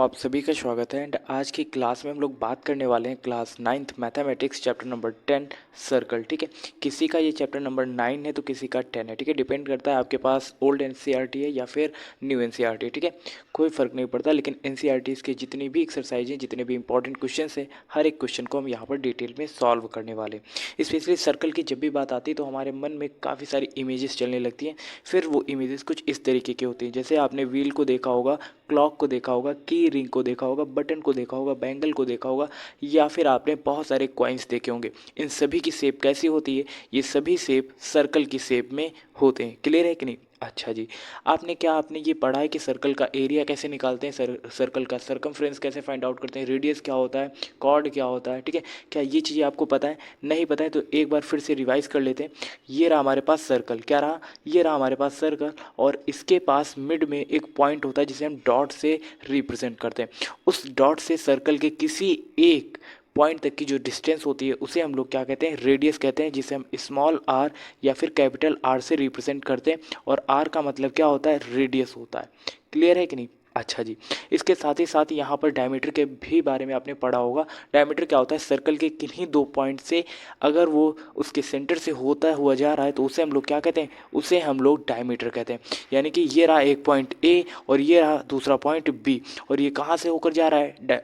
आप सभी का स्वागत है। एंड आज की क्लास में हम लोग बात करने वाले हैं class 9th mathematics chapter number 10 circle. ठीक है, किसी का ये चैप्टर नंबर 9 है तो किसी का 10 है। ठीक है, डिपेंड करता है आपके पास ओल्ड एनसीईआरटी है या फिर न्यू एनसीईआरटी है। ठीक है, कोई फ़र्क नहीं पड़ता, लेकिन एनसीईआरटी के जितनी भी एक्सरसाइज हैं, जितने भी इंपॉर्टेंट क्वेश्चन है, हर एक क्वेश्चन को हम यहाँ पर डिटेल में सॉल्व करने वाले हैं। स्पेशली सर्कल की जब भी बात आती है तो हमारे मन में काफ़ी सारी इमेजेस चलने लगती हैं। फिर वो इमेजेस कुछ इस तरीके की होती हैं, जैसे आपने व्हील को देखा होगा, क्लॉक को देखा होगा, की रिंग को देखा होगा, बटन को देखा होगा, बैंगल को देखा होगा, या फिर आपने बहुत सारे कॉइन्स देखे होंगे। इन सभी की शेप कैसी होती है? ये सभी शेप सर्कल की शेप में होते हैं। क्लियर है कि नहीं? अच्छा जी, आपने ये पढ़ा है कि सर्कल का एरिया कैसे निकालते हैं, सर्कल का सरकमफ्रेंस कैसे फाइंड आउट करते हैं, रेडियस क्या होता है, कॉर्ड क्या होता है। ठीक है, क्या ये चीज़ें आपको पता है? नहीं पता है तो एक बार फिर से रिवाइज कर लेते हैं। ये रहा हमारे पास सर्कल, क्या रहा? ये रहा हमारे पास सर्कल, और इसके पास मिड में एक पॉइंट होता है जिसे हम डॉट से रिप्रेजेंट करते हैं। उस डॉट से सर्कल के किसी एक पॉइंट तक की जो डिस्टेंस होती है उसे हम लोग क्या कहते हैं? रेडियस कहते हैं, जिसे हम स्मॉल आर या फिर कैपिटल आर से रिप्रेजेंट करते हैं। और आर का मतलब क्या होता है? रेडियस होता है। क्लियर है कि नहीं? अच्छा जी, इसके साथ ही साथ यहाँ पर डायमीटर के भी बारे में आपने पढ़ा होगा। डायमीटर क्या होता है? सर्कल के किन्हीं दो पॉइंट से अगर वो उसके सेंटर से होता हुआ जा रहा है तो उसे हम लोग क्या कहते हैं? उसे हम लोग डायमीटर कहते हैं। यानी कि ये रहा एक पॉइंट ए और ये रहा दूसरा पॉइंट बी, और ये कहाँ से होकर जा रहा है?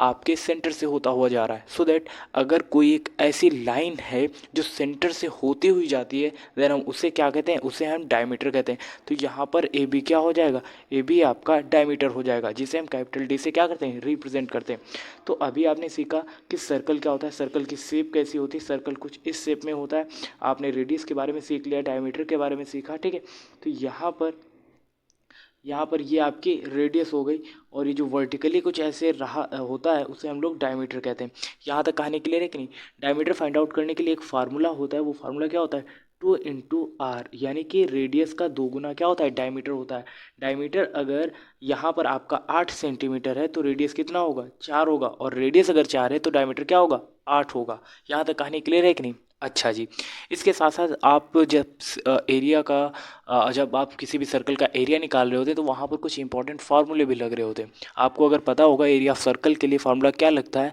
आपके सेंटर से होता हुआ जा रहा है। सो दैट अगर कोई एक ऐसी लाइन है जो सेंटर से होती हुई जाती है, देन हम उसे क्या कहते हैं? उसे हम डायमीटर कहते हैं। तो यहाँ पर ए बी क्या हो जाएगा? ए बी आपका डायमीटर हो जाएगा, जिसे हम कैपिटल डी से क्या करते हैं? रिप्रेजेंट करते हैं। तो अभी आपने सीखा कि सर्कल क्या होता है, सर्कल की शेप कैसी होती है। सर्कल कुछ इस शेप में होता है। आपने रेडियस के बारे में सीख लिया, डायमीटर के बारे में सीखा। ठीक है, तो यहाँ पर ये आपकी रेडियस हो गई, और ये जो वर्टिकली कुछ ऐसे रहा होता है उसे हम लोग डायमीटर कहते हैं। यहाँ तक कहानी क्लियर है कि नहीं? डायमीटर फाइंड आउट करने के लिए एक फार्मूला होता है। वो फार्मूला क्या होता है? 2 × r, यानी कि रेडियस का 2 गुना क्या होता है? डायमीटर होता है। डायमीटर अगर यहाँ पर आपका 8 सेंटीमीटर है तो रेडियस कितना होगा? 4 होगा, और रेडियस अगर 4 है तो डायमीटर क्या होगा? 8 होगा। यहाँ तक कहानी क्लियर है कि नहीं? अच्छा जी, इसके साथ साथ आप जब आप किसी भी सर्कल का एरिया निकाल रहे होते हैं तो वहाँ पर कुछ इंपॉर्टेंट फार्मूले भी लग रहे होते हैं। आपको अगर पता होगा एरिया ऑफ सर्कल के लिए फार्मूला क्या लगता है?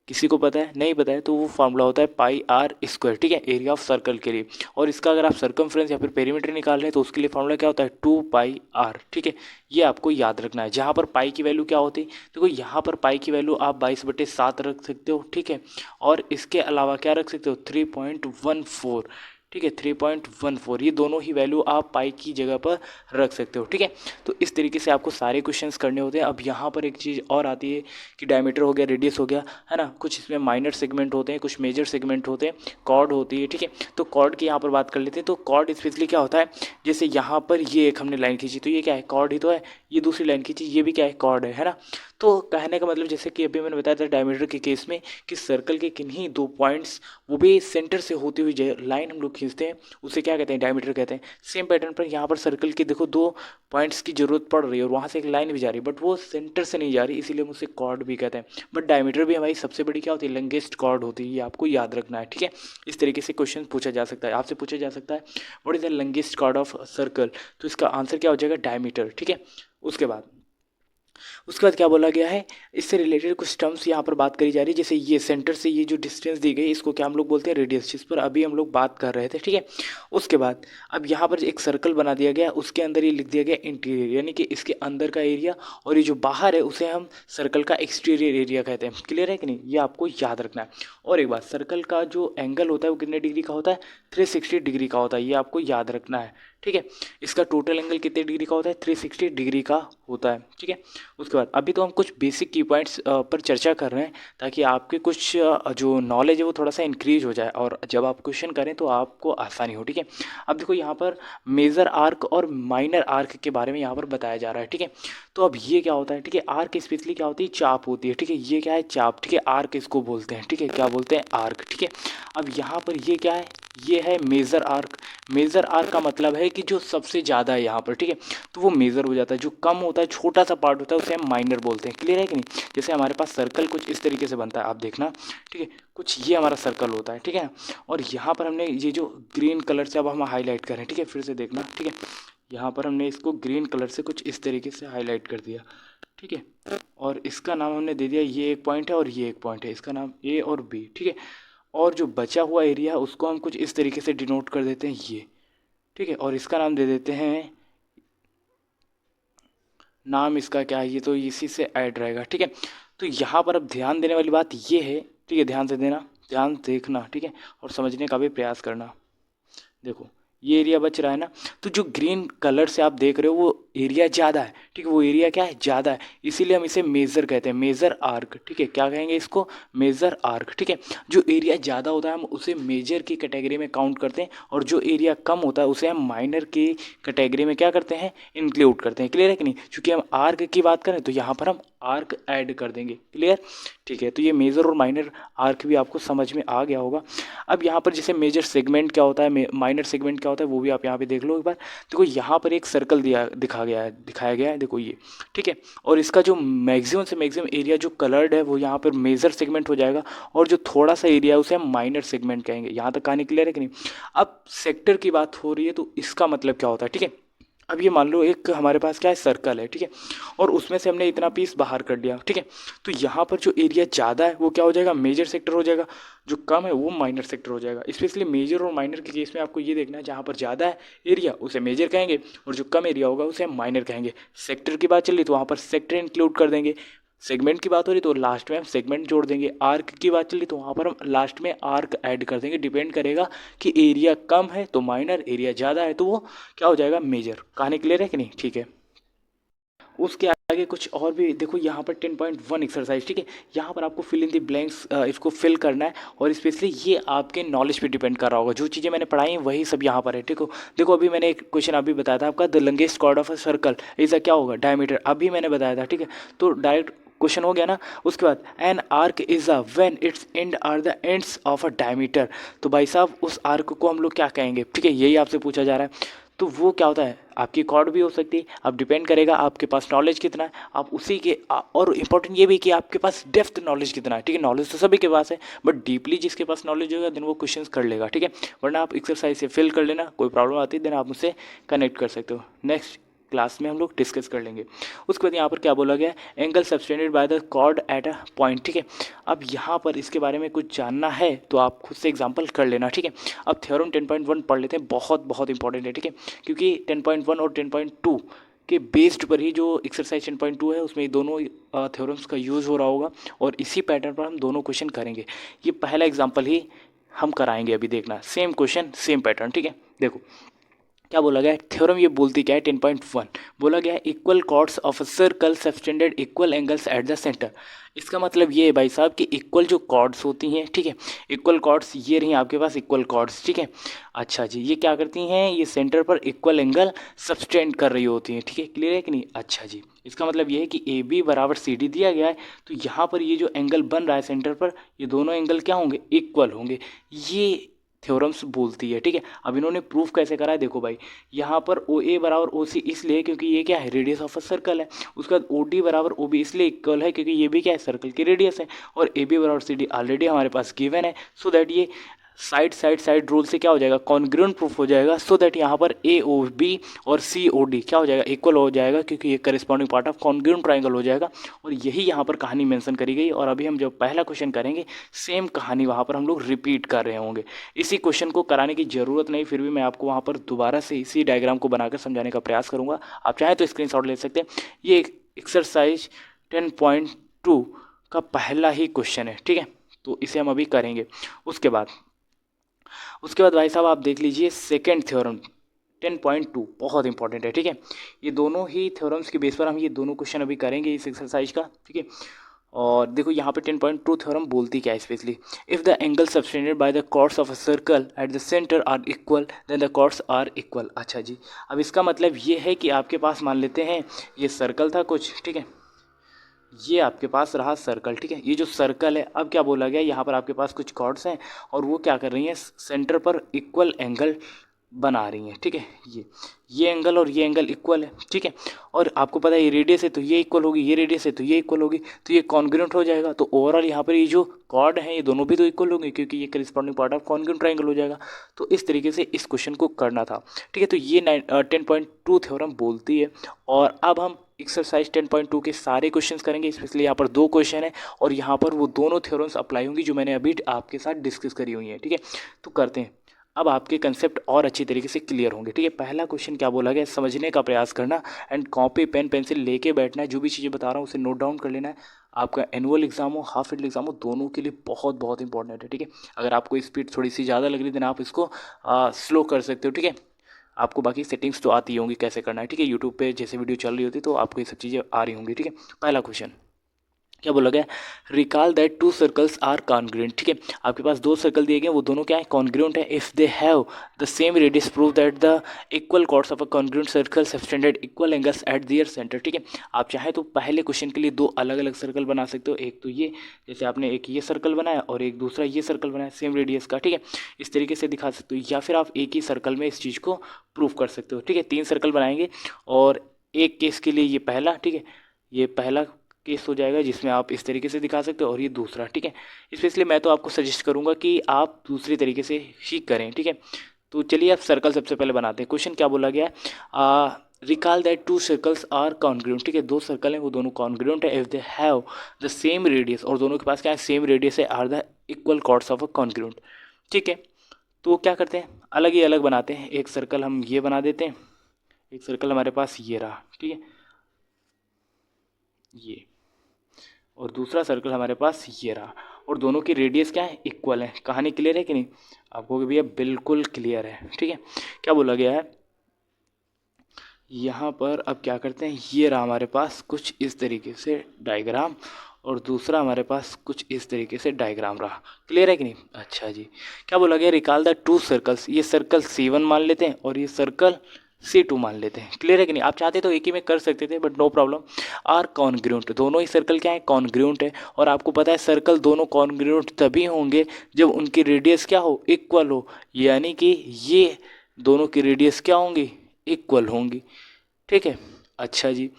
किसी को पता है? नहीं पता है तो वो फार्मूला होता है पाई आर स्क्वायर। ठीक है, एरिया ऑफ सर्कल के लिए। और इसका अगर आप सर्कमफ्रेंस या फिर पेरीमीटर निकाल रहे हैं तो उसके लिए फार्मूला क्या होता है? 2 पाई आर। ठीक है, ये आपको याद रखना है। जहाँ पर पाई की वैल्यू क्या होती है? देखो यहाँ पर पाई की वैल्यू आप 22/7 रख सकते हो। ठीक है, और इसके अलावा क्या रख सकते हो? 3.14। ठीक है, 3.14, ये दोनों ही वैल्यू आप पाई की जगह पर रख सकते हो। ठीक है, तो इस तरीके से आपको सारे क्वेश्चंस करने होते हैं। अब यहाँ पर एक चीज़ और आती है कि डायमीटर हो गया, रेडियस हो गया, है ना, कुछ इसमें माइनर सेगमेंट होते हैं, कुछ मेजर सेगमेंट होते हैं, कॉर्ड होती है। ठीक है, तो कॉर्ड की यहाँ पर बात कर लेते हैं। तो कॉर्ड स्पेशली क्या होता है? जैसे यहाँ पर ये एक हमने लाइन खींची तो ये क्या है? कॉर्ड ही तो है। ये दूसरी लाइन खींची, ये भी क्या है? कॉर्ड है ना। तो कहने का मतलब जैसे कि अभी मैंने बताया था डायमीटर के केस में कि सर्कल के किन्हीं दो पॉइंट्स, वो भी सेंटर से होती हुई लाइन हम लोग खींचते हैं, उसे क्या कहते हैं? डायमीटर कहते हैं। सेम पैटर्न पर यहाँ पर सर्कल की देखो दो पॉइंट्स की जरूरत पड़ रही है और वहाँ से एक लाइन भी जा रही है, बट वो सेंटर से नहीं जा रही, इसीलिए हम उसे कॉर्ड भी कहते हैं। बट डायमीटर भी हमारी सबसे बड़ी क्या होती है? लंगेस्ट कॉर्ड होती है। ये आपको याद रखना है। ठीक है, इस तरीके से क्वेश्चन पूछा जा सकता है, आपसे पूछा जा सकता है what is the longest chord of circle, तो इसका आंसर क्या हो जाएगा? डायमीटर। ठीक है, उसके बाद क्या बोला गया है? इससे रिलेटेड कुछ टर्म्स यहाँ पर बात करी जा रही है। जैसे ये सेंटर से ये जो डिस्टेंस दी गई इसको क्या हम लोग बोलते हैं? रेडियस, जिस पर अभी हम लोग बात कर रहे थे। ठीक है, उसके बाद अब यहाँ पर एक सर्कल बना दिया गया, उसके अंदर ये लिख दिया गया इंटीरियर, यानी कि इसके अंदर का एरिया, और ये जो बाहर है उसे हम सर्कल का एक्सटीरियर एरिया कहते हैं। क्लियर है कि नहीं? ये आपको याद रखना है। और एक बात, सर्कल का जो एंगल होता है वो कितने डिग्री का होता है? 360 डिग्री का होता है। ये आपको याद रखना है। ठीक है, इसका टोटल एंगल कितने डिग्री का होता है? 360 डिग्री का होता है। ठीक है, उसके बाद अभी तो हम कुछ बेसिक की पॉइंट्स पर चर्चा कर रहे हैं, ताकि आपके कुछ जो नॉलेज है वो थोड़ा सा इंक्रीज हो जाए और जब आप क्वेश्चन करें तो आपको आसानी हो। ठीक है, अब देखो यहाँ पर मेजर आर्क और माइनर आर्क के बारे में यहाँ पर बताया जा रहा है। ठीक है, तो अब ये क्या होता है? ठीक है, आर्क स्पेशली क्या होती है? चाप होती है। ठीक है, ये क्या है? चाप। ठीक है, आर्क इसको बोलते हैं। ठीक है, क्या बोलते हैं? आर्क। ठीक है, अब यहाँ पर ये क्या है? ये है मेजर आर्क। मेजर आर्क का मतलब है कि जो सबसे ज़्यादा है यहाँ पर। ठीक है, तो वो मेजर हो जाता है। जो कम होता है, छोटा सा पार्ट होता है, उसे हम माइनर बोलते हैं। क्लियर है कि नहीं? जैसे हमारे पास सर्कल कुछ इस तरीके से बनता है, आप देखना। ठीक है, कुछ ये हमारा सर्कल होता है। ठीक है, और यहाँ पर हमने ये जो ग्रीन कलर से अब हम हाईलाइट करें, ठीक है, फिर से देखना। ठीक है, यहाँ पर हमने इसको ग्रीन कलर से कुछ इस तरीके से हाईलाइट कर दिया। ठीक है। और इसका नाम हमने दे दिया, ये एक पॉइंट है और ये एक पॉइंट है, इसका नाम ए और बी, ठीक है। और जो बचा हुआ एरिया उसको हम कुछ इस तरीके से डिनोट कर देते हैं ये, ठीक है। और इसका नाम दे देते हैं, नाम इसका क्या है, ये तो इसी से ऐड रहेगा, ठीक है। तो यहाँ पर अब ध्यान देने वाली बात ये है, ठीक है, ध्यान से देना, ध्यान देखना, ठीक है, और समझने का भी प्रयास करना। देखो ये एरिया बच रहा है ना, तो जो ग्रीन कलर से आप देख रहे हो वो एरिया ज़्यादा है, ठीक है, वो एरिया क्या है, ज़्यादा है, इसीलिए हम इसे मेज़र कहते हैं, मेज़र आर्क, ठीक है। क्या कहेंगे इसको, मेज़र आर्क, ठीक है। जो एरिया ज़्यादा होता है हम उसे मेजर की कैटेगरी में काउंट करते हैं, और जो एरिया कम होता है उसे हम माइनर की कैटेगरी में क्या करते हैं, इंक्लूड करते हैं। क्लियर है कि नहीं, क्योंकि हम आर्क की बात करें तो यहाँ पर हम आर्क ऐड कर देंगे। क्लियर, ठीक है। तो ये मेजर और माइनर आर्क भी आपको समझ में आ गया होगा। अब यहाँ पर जैसे मेजर सेगमेंट क्या होता है, माइनर सेगमेंट क्या होता है, वो भी आप यहाँ पे देख लो एक बार। देखो यहाँ पर एक सर्कल दिखाया गया है, देखो ये, ठीक है। और इसका जो मैक्सिमम से मैक्सिमम एरिया जो कलर्ड है वो यहाँ पर मेजर सेगमेंट हो जाएगा, और जो थोड़ा सा एरिया है उसे हम माइनर सेगमेंट कहेंगे। यहाँ तक कहानी क्लियर है कि नहीं। अब सेक्टर की बात हो रही है तो इसका मतलब क्या होता है, ठीक है। अब ये मान लो एक हमारे पास क्या है, सर्कल है, ठीक है, और उसमें से हमने इतना पीस बाहर कर दिया, ठीक है। तो यहाँ पर जो एरिया ज़्यादा है वो क्या हो जाएगा, मेजर सेक्टर हो जाएगा, जो कम है वो माइनर सेक्टर हो जाएगा। स्पेशली मेजर और माइनर के केस में आपको ये देखना है, जहाँ पर ज़्यादा है एरिया उसे मेजर कहेंगे, और जो कम एरिया होगा उसे हम माइनर कहेंगे। सेक्टर की बात चली तो वहाँ पर सेक्टर इंक्लूड कर देंगे, सेगमेंट की बात हो रही तो लास्ट में हम सेगमेंट जोड़ देंगे, आर्क की बात चली तो वहाँ पर हम लास्ट में आर्क ऐड कर देंगे। डिपेंड करेगा कि एरिया कम है तो माइनर, एरिया ज़्यादा है तो वो क्या हो जाएगा, मेजर। कहानी क्लियर है कि नहीं, ठीक है। उसके आगे कुछ और भी देखो, यहाँ पर 10.1 एक्सरसाइज, ठीक है। यहाँ पर आपको फिल इन द ब्लैंक्स इसको फिल करना है, और स्पेशली ये आपके नॉलेज पे डिपेंड कर रहा होगा। जो चीज़ें मैंने पढ़ाई वही सब यहाँ पर है, ठीक हो। देखो अभी मैंने एक क्वेश्चन अभी बताया था आपका, the longest chord of a circle ऐसा क्या होगा, डायमीटर, अभी मैंने बताया था, ठीक है। तो डायरेक्ट क्वेश्चन हो गया ना। उसके बाद an arc is a when it's end are the ends of a diameter, तो भाई साहब उस आर्क को हम लोग क्या कहेंगे, ठीक है, यही आपसे पूछा जा रहा है। तो वो क्या होता है, आपकी कॉर्ड भी हो सकती है। अब डिपेंड करेगा आपके पास नॉलेज कितना है, आप उसी के और इम्पोर्टेंट ये भी कि आपके पास डेप्थ नॉलेज कितना है, ठीक है। नॉलेज तो सभी के पास है, बट डीपली जिसके पास नॉलेज होगा देन वो क्वेश्चंस कर लेगा, ठीक है। वरना आप एक्सरसाइज से फिल कर लेना, कोई प्रॉब्लम आती है देन आप मुझसे कनेक्ट कर सकते हो। नेक्स्ट क्लास में हम लोग डिस्कस कर लेंगे। उसके बाद यहाँ पर क्या बोला गया, angle subtended by the chord at a point, ठीक है। अब यहाँ पर इसके बारे में कुछ जानना है तो आप खुद से एग्जांपल कर लेना, ठीक है। अब थ्योरम 10.1 पढ़ लेते हैं, बहुत बहुत इंपॉर्टेंट है, ठीक है, क्योंकि 10.1 और 10.2 के बेस्ड पर ही जो एक्सरसाइज 10.2 है उसमें दोनों थ्योरम्स का यूज़ हो रहा होगा, और इसी पैटर्न पर हम दोनों क्वेश्चन करेंगे। ये पहला एग्जाम्पल ही हम कराएंगे, अभी देखना, सेम क्वेश्चन सेम पैटर्न, ठीक है। देखो क्या बोला गया है, थ्योरम ये बोलती क्या है, 10.1 बोला गया है, equal chords of a circle subtended equal angles at the centre. इसका मतलब ये है भाई साहब कि इक्वल जो कॉर्ड्स होती हैं, ठीक है, इक्वल कॉर्ड्स ये रही आपके पास इक्वल कॉर्ड्स, ठीक है। अच्छा जी, ये क्या करती हैं, ये सेंटर पर इक्वल एंगल सब्सटेंड कर रही होती हैं, ठीक है। क्लियर है कि नहीं, अच्छा जी। इसका मतलब ये है कि ए बी बराबर सी डी दिया गया है, तो यहाँ पर ये जो एंगल बन रहा है सेंटर पर, ये दोनों एंगल क्या होंगे, इक्वल होंगे, ये थ्योरम्स बोलती है, ठीक है। अब इन्होंने प्रूफ कैसे करा है, देखो भाई, यहाँ पर ओ ए बराबर ओ सी इसलिए क्योंकि ये क्या है, रेडियस ऑफ अ सर्कल है। उसके बाद ओ डी बराबर ओ बी इसलिए इक्वल है क्योंकि ये भी क्या है, सर्कल की रेडियस है। और ए बी बराबर सी डी ऑलरेडी हमारे पास गिवन है, सो दैट ये साइड रूल से क्या हो जाएगा, कॉन्ग्रुएंट प्रूफ हो जाएगा, सो दैट यहाँ पर ए ओ बी और सी ओ डी क्या हो जाएगा, इक्वल हो जाएगा, क्योंकि ये corresponding part of congruent triangle हो जाएगा। और यही यहाँ पर कहानी मेंशन करी गई, और अभी हम जब पहला क्वेश्चन करेंगे सेम कहानी वहाँ पर हम लोग रिपीट कर रहे होंगे। इसी क्वेश्चन को कराने की ज़रूरत नहीं, फिर भी मैं आपको वहाँ पर दोबारा से इसी डायग्राम को बनाकर समझाने का प्रयास करूँगा। आप चाहें तो स्क्रीनशॉट ले सकते हैं। ये एक्सरसाइज 10.2 का पहला ही क्वेश्चन है, ठीक है, तो इसे हम अभी करेंगे। उसके बाद भाई साहब आप देख लीजिए सेकेंड थ्योरम 10.2 बहुत इंपॉर्टेंट है, ठीक है। ये दोनों ही थ्योरम्स के बेस पर हम ये दोनों क्वेश्चन अभी करेंगे इस एक्सरसाइज का, ठीक है। और देखो यहाँ पे 10.2 थ्योरम बोलती क्या है, specially if the angle subtended by the chords of a circle at the centre are equal then the chords are equal. अच्छा जी, अब इसका मतलब ये है कि आपके पास मान लेते हैं ये सर्कल था कुछ, ठीक है, ये आपके पास रहा सर्कल, ठीक है। ये जो सर्कल है, अब क्या बोला गया, यहाँ पर आपके पास कुछ कॉर्ड्स हैं और वो क्या कर रही हैं, सेंटर पर इक्वल एंगल बना रही हैं, ठीक है। ये एंगल और ये एंगल इक्वल है, ठीक है। और आपको पता है ये रेडियस है तो ये इक्वल होगी, ये रेडियस है तो ये इक्वल होगी, तो ये कॉन्ग्रुएंट हो जाएगा। तो ओवरऑल यहाँ पर ये जो कॉर्ड हैं ये दोनों भी तो इक्वल होंगे, क्योंकि ये corresponding part of congruent triangle हो जाएगा। तो इस तरीके से इस क्वेश्चन को करना था, ठीक है। तो ये 10.2 थ्योरम बोलती है। और अब हम एक्सरसाइज 10.2 के सारे क्वेश्चंस करेंगे, स्पेशली यहाँ पर 2 क्वेश्चन है और यहाँ पर वो दोनों थ्योरम्स अप्लाई होंगी जो मैंने अभी आपके साथ डिस्कस करी हुई हैं, ठीक है। तो करते हैं, अब आपके कंसेप्ट और अच्छी तरीके से क्लियर होंगे, ठीक है। पहला क्वेश्चन क्या बोला गया, समझने का प्रयास करना एंड कॉपी पेन पेंसिल लेके बैठना है, जो भी चीज़ें बता रहा हूँ उसे नोट डाउन कर लेना है। आपका एनुअल एग्जाम हो, हाफ ईयरली एग्जाम हो, दोनों के लिए बहुत बहुत इंपॉर्टेंट है, ठीक है। अगर आपको स्पीड थोड़ी सी ज़्यादा लग रही है देन आप इसको स्लो कर सकते हो, ठीक है। आपको बाकी सेटिंग्स तो आती होंगी कैसे करना है, ठीक है। यूट्यूब पे जैसे वीडियो चल रही होती तो आपको ये सब चीज़ें आ रही होंगी, ठीक है। पहला क्वेश्चन क्या बोला गया, recall that 2 circles are congruent, ठीक है। आपके पास 2 सर्कल दिए गए, वो दोनों क्या है, कॉन्ग्रुएंट है। If they have the same radius prove that the equal chords of a congruent circles have standard equal angles at their centre, ठीक है। आप चाहे तो पहले क्वेश्चन के लिए 2 अलग अलग सर्कल बना सकते हो, एक तो ये, जैसे आपने एक ये सर्कल बनाया और एक दूसरा ये सर्कल बनाया सेम रेडियस का, ठीक है। इस तरीके से दिखा सकते हो, या फिर आप एक ही सर्कल में इस चीज़ को प्रूव कर सकते हो, ठीक है। 3 सर्कल बनाएंगे और एक केस के लिए ये पहला, ठीक है, ये पहला केस हो जाएगा जिसमें आप इस तरीके से दिखा सकते हो और ये दूसरा, ठीक है। स्पेशली मैं तो आपको सजेस्ट करूंगा कि आप दूसरी तरीके से ही करें, ठीक है। तो चलिए आप सर्कल सबसे पहले बनाते हैं। क्वेश्चन क्या बोला गया है, recall that 2 circles are congruent, ठीक है। 2 सर्कल हैं वो दोनों कॉन्ग्रुएंट है if they have the same radius, और दोनों के पास क्या है, सेम रेडियस है, are the equal chords of a congruent, ठीक है। तो क्या करते हैं, अलग ही अलग बनाते हैं। एक सर्कल हम ये बना देते हैं, एक सर्कल हमारे पास ये रहा, ठीक है, ये, और दूसरा सर्कल हमारे पास ये रहा, और दोनों की रेडियस क्या है, इक्वल है। कहानी क्लियर है कि नहीं, आपको भी भैया बिल्कुल क्लियर है, ठीक है। क्या बोला गया है यहाँ पर, अब क्या करते हैं, ये रहा हमारे पास कुछ इस तरीके से डायग्राम, और दूसरा हमारे पास कुछ इस तरीके से डायग्राम रहा। क्लियर है कि नहीं, अच्छा जी। क्या बोला गया, रिकॉल द 2 सर्कल्स, ये सर्कल C1 मान लेते हैं और ये सर्कल C2 मान लेते हैं। क्लियर है कि नहीं, आप चाहते तो एक ही में कर सकते थे but no problem. Are congruent, दोनों ही सर्कल क्या है, कॉन्ग्रुएंट है, और आपको पता है सर्कल दोनों कॉन्ग्रुएंट तभी होंगे जब उनकी रेडियस क्या हो, इक्वल हो, यानी कि ये दोनों की रेडियस क्या होंगी, इक्वल होंगी, ठीक है। अच्छा जी,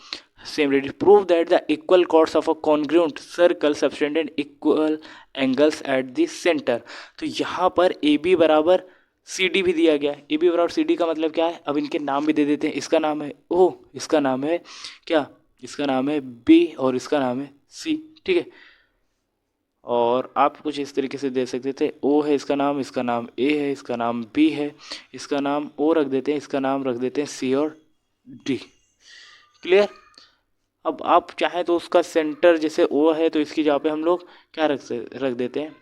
same radius, prove that the equal chords of a congruent circle subtended equal angles at the centre. तो यहाँ पर ए बी बराबर सी डी भी दिया गया है। ए बी बराबर सी डी का मतलब क्या है, अब इनके नाम भी दे देते हैं। इसका नाम है ओ, इसका नाम है क्या, इसका नाम है बी, और इसका नाम है सी, ठीक है। और आप कुछ इस तरीके से दे सकते थे, ओ है इसका नाम ए है, इसका नाम बी है, इसका नाम ओ रख देते हैं, इसका नाम रख देते हैं सी और डी। क्लियर। अब आप चाहें तो उसका सेंटर जैसे ओ है तो इसकी जगह पे हम लोग क्या रख देते हैं,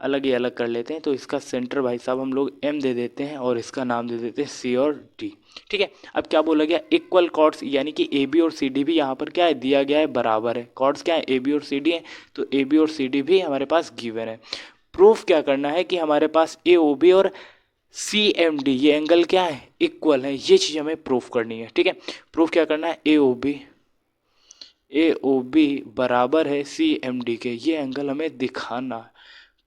अलग ही अलग कर लेते हैं। तो इसका सेंटर भाई साहब हम लोग एम दे देते हैं और इसका नाम दे देते हैं सी और डी, ठीक है। अब क्या बोला गया, इक्वल कॉर्ड्स, यानी कि ए बी और सी डी भी यहाँ पर क्या है, दिया गया है, बराबर है। कॉर्ड्स क्या है, ए बी और सी डी है, तो ए बी और सी डी भी हमारे पास गिवन है। प्रूफ क्या करना है कि हमारे पास ए ओ बी और सी एम डी ये एंगल क्या है, इक्वल है। ये चीज़ हमें प्रूफ करनी है, ठीक है। प्रूफ क्या करना है, ए ओ बी बराबर है सी एम डी के, ये एंगल हमें दिखाना है।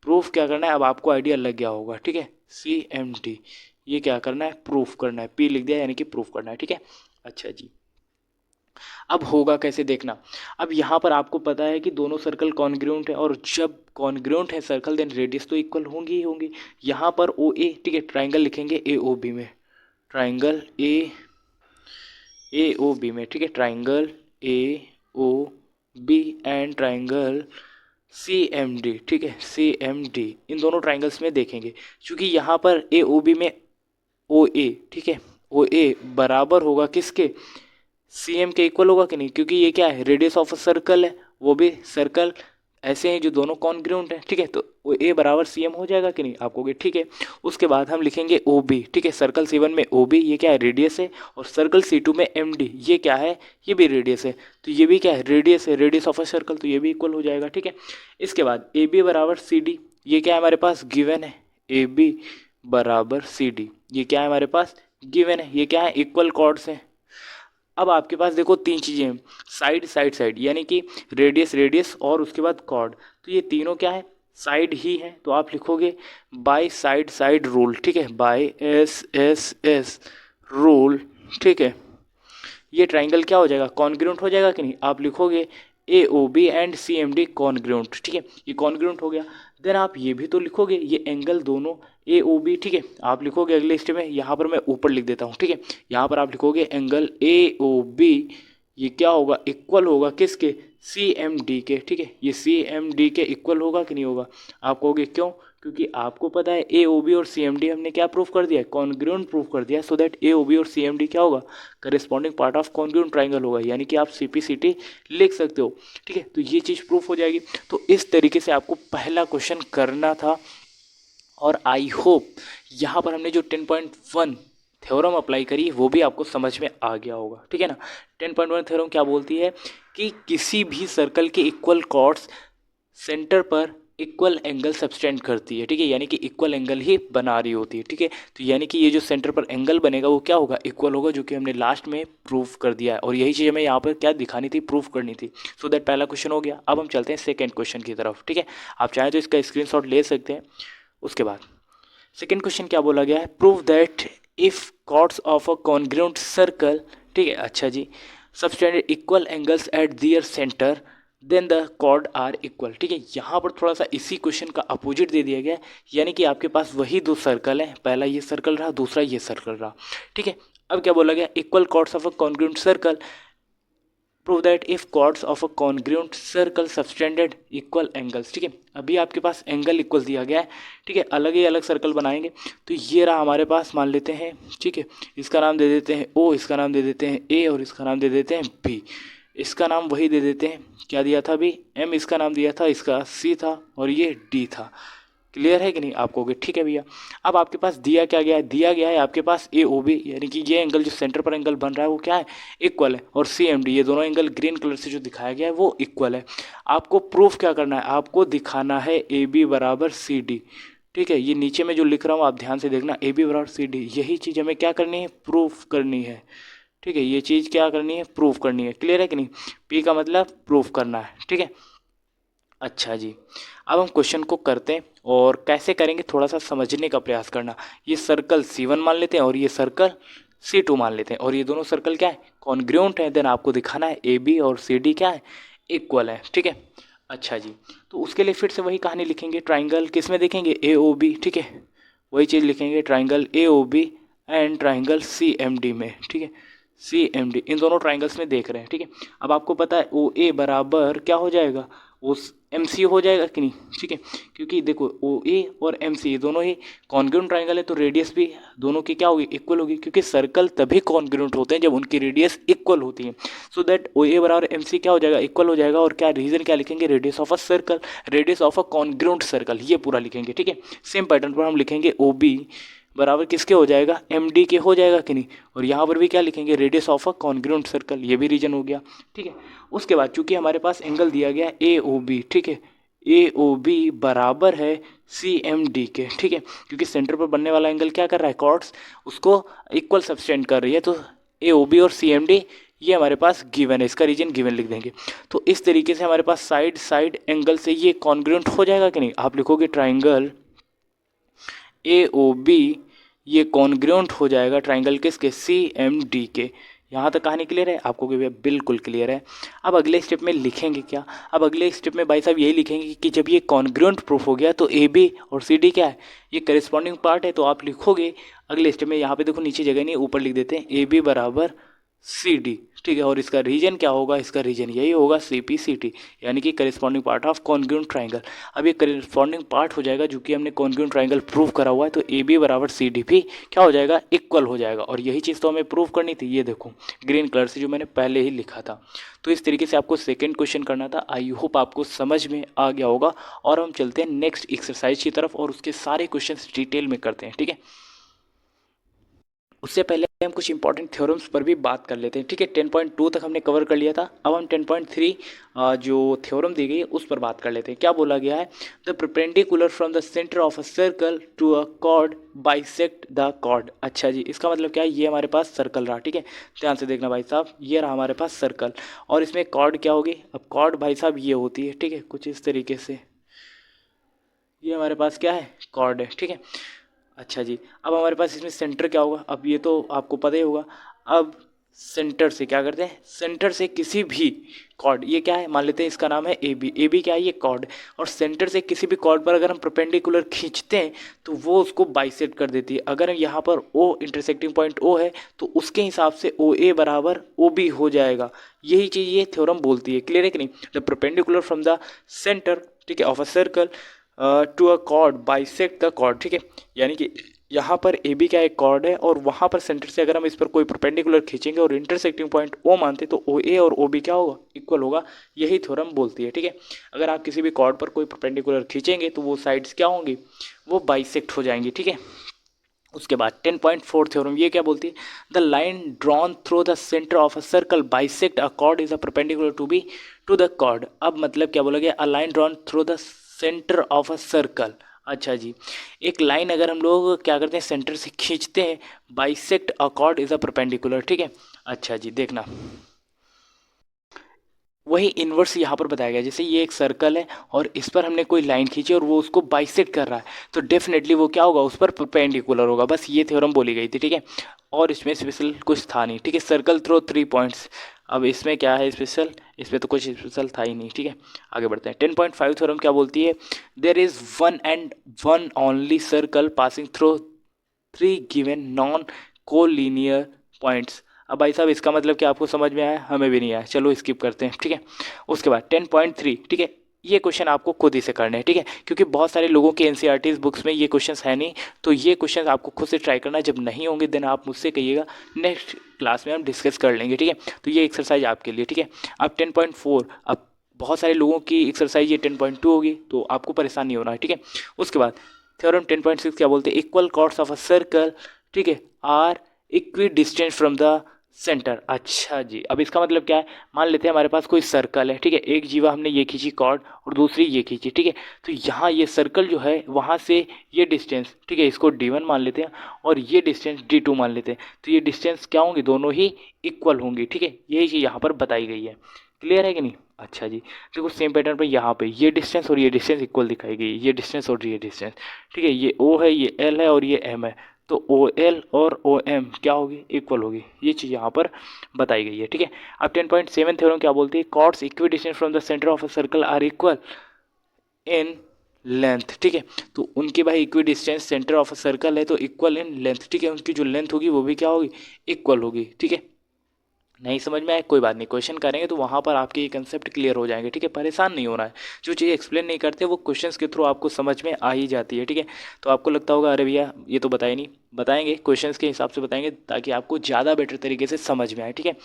प्रूफ क्या करना है, अब आपको आइडिया लग गया होगा, ठीक है। सी एम डी ये क्या करना है, प्रूफ करना है, पी लिख दिया यानी कि प्रूफ करना है, ठीक है। अच्छा जी, अब होगा कैसे देखना। अब यहाँ पर आपको पता है कि दोनों सर्कल कॉन्ग्रुएंट है, और जब कॉन्ग्रुएंट है सर्कल देन रेडियस तो इक्वल होंगी ही होंगी। यहाँ पर ओ ए, ठीक है, ट्राइंगल लिखेंगे ए ओ बी में, ट्राइंगल ए ओ बी में, ठीक है, triangle A O B and triangle C M D, ठीक है, सी एम डी, इन दोनों ट्राइंगल्स में देखेंगे। क्योंकि यहाँ पर ए ओ बी में ओ ए, ठीक है, ओ ए बराबर होगा किसके, सी एम के इक्वल होगा कि नहीं, क्योंकि ये क्या है, रेडियस ऑफ अ सर्कल है, वो भी सर्कल ऐसे हैं जो दोनों कॉन्ग्रुएंट हैं, ठीक है। तो वो ए बराबर सी एम हो जाएगा कि नहीं, आप कहोगे ठीक है। उसके बाद हम लिखेंगे ओ बी, ठीक है, सर्कल C1 में ओ बी ये क्या है, रेडियस है, और सर्कल C2 में एम डी ये क्या है, ये भी रेडियस है, तो ये भी क्या है, रेडियस है, रेडियस ऑफ अ सर्कल, तो ये भी इक्वल हो जाएगा, ठीक है। इसके बाद ए बी बराबर सी डी, ये क्या है हमारे पास, गिवन है, ए बी बराबर सी डी, ये क्या है हमारे पास, गिवन है, ये क्या है, इक्वल कॉर्ड्स हैं। अब आपके पास देखो 3 चीज़ें हैं, साइड साइड साइड, यानी कि रेडियस रेडियस और उसके बाद कॉर्ड, तो ये तीनों क्या है, साइड ही है। तो आप लिखोगे बाय साइड साइड रूल, ठीक है, by S S S rule, ठीक है। ये ट्राइंगल क्या हो जाएगा, कॉन्ग्रुएंट हो जाएगा कि नहीं, आप लिखोगे A O B and C M D congruent, ठीक है, ये कॉन्ग्रुएंट हो गया। देन आप ये भी तो लिखोगे, ये एंगल दोनों ए ओ बी, ठीक है, आप लिखोगे अगले स्टेप में, यहाँ पर मैं ऊपर लिख देता हूँ, ठीक है, यहाँ पर आप लिखोगे एंगल ए ओ बी, ये क्या होगा, इक्वल होगा किसके, सी एम डी के, ठीक है, ये सी एम डी के इक्वल होगा कि नहीं होगा। आप कहोगे क्यों, क्योंकि आपको पता है ए ओ बी और सी एम डी हमने क्या प्रूफ कर दिया है, कॉन्ग्रुएंट प्रूफ कर दिया, so that A O B और सी एम डी क्या होगा, corresponding part of congruent triangle होगा, यानी कि आप सी पी सी टी लिख सकते हो, ठीक है, तो ये चीज़ प्रूफ हो जाएगी। तो इस तरीके से आपको पहला क्वेश्चन करना था, और आई होप यहाँ पर हमने जो 10.1 थ्योरम अप्लाई करी वो भी आपको समझ में आ गया होगा, ठीक है ना। 10.1 थ्योरम क्या बोलती है कि किसी भी सर्कल के इक्वल कॉर्ड्स सेंटर पर इक्वल एंगल सब्सटेंड करती है, ठीक है, यानी कि इक्वल एंगल ही बना रही होती है, ठीक है, तो यानी कि ये जो सेंटर पर एंगल बनेगा वो क्या होगा, इक्वल होगा, जो कि हमने लास्ट में प्रूफ कर दिया है, और यही चीज़ हमें यहाँ पर क्या दिखानी थी, प्रूफ करनी थी। सो दैट पहला क्वेश्चन हो गया। अब हम चलते हैं सेकेंड क्वेश्चन की तरफ, ठीक है, आप चाहें तो इसका स्क्रीनशॉट ले सकते हैं। उसके बाद सेकेंड क्वेश्चन क्या बोला गया है, prove that if chords of a congruent circle, ठीक है, अच्छा जी, subtended equal angles at their centre then the chord are equal, ठीक है, यहाँ पर थोड़ा सा इसी क्वेश्चन का अपोजिट दे दिया गया है, यानी कि आपके पास वही दो सर्कल है, पहला ये सर्कल रहा, दूसरा ये सर्कल रहा, ठीक है। अब क्या बोला गया, equal chords of a congruent circle, prove that if chords of a congruent circle subtended equal angles, ठीक है, अभी आपके पास एंगल इक्वल दिया गया है, ठीक है, अलग ही अलग सर्कल बनाएंगे, तो ये रहा हमारे पास, मान लेते हैं, ठीक है, इसका नाम दे देते हैं ओ, इसका नाम दे देते हैं ए, और इसका नाम दे देते हैं बी, इसका नाम वही दे देते हैं, क्या दिया था अभी, एम इसका नाम दिया था, इसका सी था, और ये डी था। क्लियर है कि नहीं, आप कहोगे ठीक है भैया। अब आपके पास दिया क्या गया है, दिया गया है आपके पास ए ओ बी, यानी कि ये एंगल जो सेंटर पर एंगल बन रहा है वो क्या है, इक्वल है, और सी एम डी, ये दोनों एंगल ग्रीन कलर से जो दिखाया गया है वो इक्वल है। आपको प्रूफ क्या करना है, आपको दिखाना है ए बी बराबर सी डी, ठीक है, ये नीचे में जो लिख रहा हूँ आप ध्यान से देखना, ए बी बराबर सी डी, यही चीज़ हमें क्या करनी है, प्रूफ करनी है, ठीक है, ये चीज़ क्या करनी है, प्रूफ करनी है। क्लियर है कि नहीं, पी का मतलब प्रूफ करना है, ठीक है। अच्छा जी, अब हम क्वेश्चन को करते हैं, और कैसे करेंगे थोड़ा सा समझने का प्रयास करना। ये सर्कल C1 मान लेते हैं और ये सर्कल C2 मान लेते हैं, और ये दोनों सर्कल क्या है, कॉन्ग्रुएंट है, देन आपको दिखाना है AB और CD क्या है, इक्वल है, ठीक है। अच्छा जी, तो उसके लिए फिर से वही कहानी लिखेंगे, ट्राइंगल किस में देखेंगे, AOB, ठीक है, वही चीज़ लिखेंगे, triangle AOB and triangle CMD में, ठीक है, CMD इन दोनों ट्राइंगल्स में देख रहे हैं, ठीक है। अब आपको पता है OA बराबर क्या हो जाएगा, उस MC हो जाएगा कि नहीं, ठीक है, क्योंकि देखो OA और MC दोनों ही कॉन्ग्रुएंट ट्राइंगल है, तो रेडियस भी दोनों की क्या होगी, इक्वल होगी, क्योंकि सर्कल तभी कॉन्ग्रुएंट होते हैं जब उनकी रेडियस इक्वल होती है। सो दैट OA बराबर MC क्या हो जाएगा, इक्वल हो जाएगा, और क्या रीजन क्या लिखेंगे, radius of a circle, radius of a congruent circle, ये पूरा लिखेंगे, ठीक है। सेम पैटर्न पर हम लिखेंगे OB बराबर किसके हो जाएगा, MD के हो जाएगा कि नहीं, और यहाँ पर भी क्या लिखेंगे, radius of a congruent circle, ये भी रीजन हो गया, ठीक है। उसके बाद चूंकि हमारे पास एंगल दिया गया AOB, ठीक है, AOB बराबर है CMD के, ठीक है, क्योंकि सेंटर पर बनने वाला एंगल क्या कर रहा है, कॉर्ड्स उसको इक्वल सब्सटेंड कर रही है, तो AOB और CMD ये हमारे पास गिवन है, इसका रीजन गिवन लिख देंगे। तो इस तरीके से हमारे पास साइड साइड एंगल से ये कॉन्ग्रुएंट हो जाएगा कि नहीं, आप लिखोगे ट्राइंगल AOB ये कॉन्ग्रुएंट हो जाएगा ट्राइंगल किसके, CMD के। यहाँ तक कहानी क्लियर है आपको, कि भैया बिल्कुल क्लियर है। अब अगले स्टेप में लिखेंगे क्या, अब अगले स्टेप में भाई साहब यही लिखेंगे कि जब ये कॉन्ग्रुएंट प्रूफ हो गया तो AB और CD क्या है, ये करिस्पॉन्डिंग पार्ट है, तो आप लिखोगे अगले स्टेप में, यहाँ पे देखो नीचे जगह नहीं, ऊपर लिख देते हैं AB बराबर CD, ठीक है, और इसका रीजन क्या होगा, इसका रीजन यही होगा CPCT, यानी कि corresponding part of congruent triangle. अब ये करिस्पॉन्डिंग पार्ट हो जाएगा, जो कि हमने कॉन्ग्रुएंट ट्राइंगल प्रूव करा हुआ है, तो AB बराबर CD भी क्या हो जाएगा, इक्वल हो जाएगा, और यही चीज़ तो हमें प्रूव करनी थी, ये देखो ग्रीन कलर से जो मैंने पहले ही लिखा था। तो इस तरीके से आपको सेकेंड क्वेश्चन करना था, आई होप आपको समझ में आ गया होगा, और हम चलते हैं नेक्स्ट एक्सरसाइज की तरफ, और उसके सारे क्वेश्चन डिटेल में करते हैं, ठीक है। उससे पहले हम कुछ इंपॉर्टेंट थ्योरम्स पर भी बात कर लेते हैं, ठीक है। 10.2 तक हमने कवर कर लिया था, अब हम 10.3 जो थ्योरम दी गई है उस पर बात कर लेते हैं। क्या बोला गया है, the perpendicular from the centre of a circle to a chord bisect the chord. अच्छा जी, इसका मतलब क्या है, ये हमारे पास सर्कल रहा, ठीक है, ध्यान से देखना भाई साहब, ये रहा हमारे पास सर्कल, और इसमें कॉर्ड क्या होगी, अब कॉर्ड भाई साहब ये होती है, ठीक है, कुछ इस तरीके से, ये हमारे पास क्या है, कॉर्ड है, ठीक है। अच्छा जी, अब हमारे पास इसमें सेंटर क्या होगा, अब ये तो आपको पता ही होगा। अब सेंटर से क्या करते हैं, सेंटर से किसी भी कॉर्ड, ये क्या है मान लेते हैं इसका नाम है ए बी, ए बी क्या है ये कॉर्ड, और सेंटर से किसी भी कॉर्ड पर अगर हम परपेंडिकुलर खींचते हैं तो वो उसको बाइसेक्ट कर देती है। अगर यहाँ पर ओ इंटरसेक्टिंग पॉइंट ओ है तो उसके हिसाब से ओ ए बराबर ओ बी हो जाएगा। यही चीज़ ये थ्योरम बोलती है। क्लियर है कि नहीं? The perpendicular from the centre, ठीक है, of a circle to a chord bisect the chord, ठीक है, यानी कि यहाँ पर ए बी का एक कॉर्ड है और वहाँ पर सेंटर से अगर हम इस पर कोई परपेंडिकुलर खींचेंगे और इंटरसेक्टिंग पॉइंट ओ मानते तो ओ ए और ओ बी क्या होगा, इक्वल होगा। यही थ्योरम बोलती है, ठीक है। अगर आप किसी भी कॉर्ड पर कोई परपेंडिकुलर खींचेंगे तो वो साइड्स क्या होंगी, वो बाइसेक्ट हो जाएंगी, ठीक है। उसके बाद 10.4 थ्योरम ये क्या बोलती है, the line drawn through the centre of a circle bisect a chord is a perpendicular to be to the chord. अब मतलब क्या बोला गया, a line drawn through the centre of a circle. अच्छा जी, एक लाइन अगर हम लोग क्या करते हैं सेंटर से खींचते हैं, bisect a chord is a perpendicular, ठीक है। अच्छा जी, देखना वही इन्वर्स यहाँ पर बताया गया। जैसे ये एक सर्कल है और इस पर हमने कोई लाइन खींची और वो उसको बाइसेक्ट कर रहा है तो डेफिनेटली वो क्या होगा, उस पर परपेंडिकुलर होगा। बस ये थ्योरम बोली गई थी, ठीक है। और इसमें स्पेशल कुछ था नहीं, ठीक है। सर्कल थ्रो 3 पॉइंट्स, अब इसमें क्या है स्पेशल, इसमें तो कुछ स्पेशल था ही नहीं, ठीक है। आगे बढ़ते हैं। 10.5 थ्योरम क्या बोलती है, there is one and one only circle passing through 3 given non collinear points. अब भाई साहब इसका मतलब क्या आपको समझ में आया, हमें भी नहीं आया, चलो स्किप करते हैं, ठीक है। उसके बाद 10.3, ठीक है, ये क्वेश्चन आपको खुद ही से करने हैं, ठीक है, क्योंकि बहुत सारे लोगों के एनसीईआरटी बुक्स में ये क्वेश्चंस है नहीं, तो ये क्वेश्चंस आपको खुद से ट्राई करना है। जब नहीं होंगे देन आप मुझसे कहिएगा, नेक्स्ट क्लास में हम डिस्कस कर लेंगे, ठीक है। तो ये एक्सरसाइज आपके लिए, ठीक है। अब 10.4, अब बहुत सारे लोगों की एक्सरसाइज ये 10.2 होगी तो आपको परेशान नहीं होना है, ठीक है। उसके बाद थ्योरम 10.6 क्या बोलते हैं, equal chords of a circle, ठीक है, are equidistance from the centre. अच्छा जी, अब इसका मतलब क्या है, मान लेते हैं हमारे पास कोई सर्कल है, ठीक है, एक जीवा हमने ये खींची कॉर्ड और दूसरी ये खींची, ठीक है। तो यहाँ ये सर्कल जो है वहाँ से ये डिस्टेंस, ठीक है, इसको d1 मान लेते हैं और ये डिस्टेंस d2 मान लेते हैं। तो ये डिस्टेंस क्या होंगी, दोनों ही इक्वल होंगी, ठीक है। यही चीज़ यहाँ पर बताई गई है। क्लियर है कि नहीं? अच्छा जी, देखो सेम पैटर्न पर यहाँ पे ये डिस्टेंस और ये डिस्टेंस इक्वल दिखाई गई, ये डिस्टेंस और ये डिस्टेंस, ठीक है। ये ओ है, ये एल है और ये एम है, तो ओ एल और ओ एम क्या होगी, इक्वल होगी। ये चीज़ यहाँ पर बताई गई है, ठीक है। अब 10.7 थ्योरम क्या बोलती है, chords equidistance from the centre of a circle are equal in length, ठीक है। तो उनकी भाई equidistance centre of a circle है तो इक्वल इन लेंथ, ठीक है। उनकी जो लेंथ होगी वो भी क्या होगी, इक्वल होगी, ठीक है। नहीं समझ में आए कोई बात नहीं, क्वेश्चन करेंगे तो वहाँ पर आपके ये कंसेप्ट क्लियर हो जाएंगे, ठीक है। परेशान नहीं होना है, जो चीज़ एक्सप्लेन नहीं करते वो क्वेश्चंस के थ्रू आपको समझ में आ ही जाती है, ठीक है। तो आपको लगता होगा अरे भैया ये तो बताया नहीं, बताएंगे क्वेश्चंस के हिसाब से बताएंगे ताकि आपको ज़्यादा बेटर तरीके से समझ में आए, ठीक है।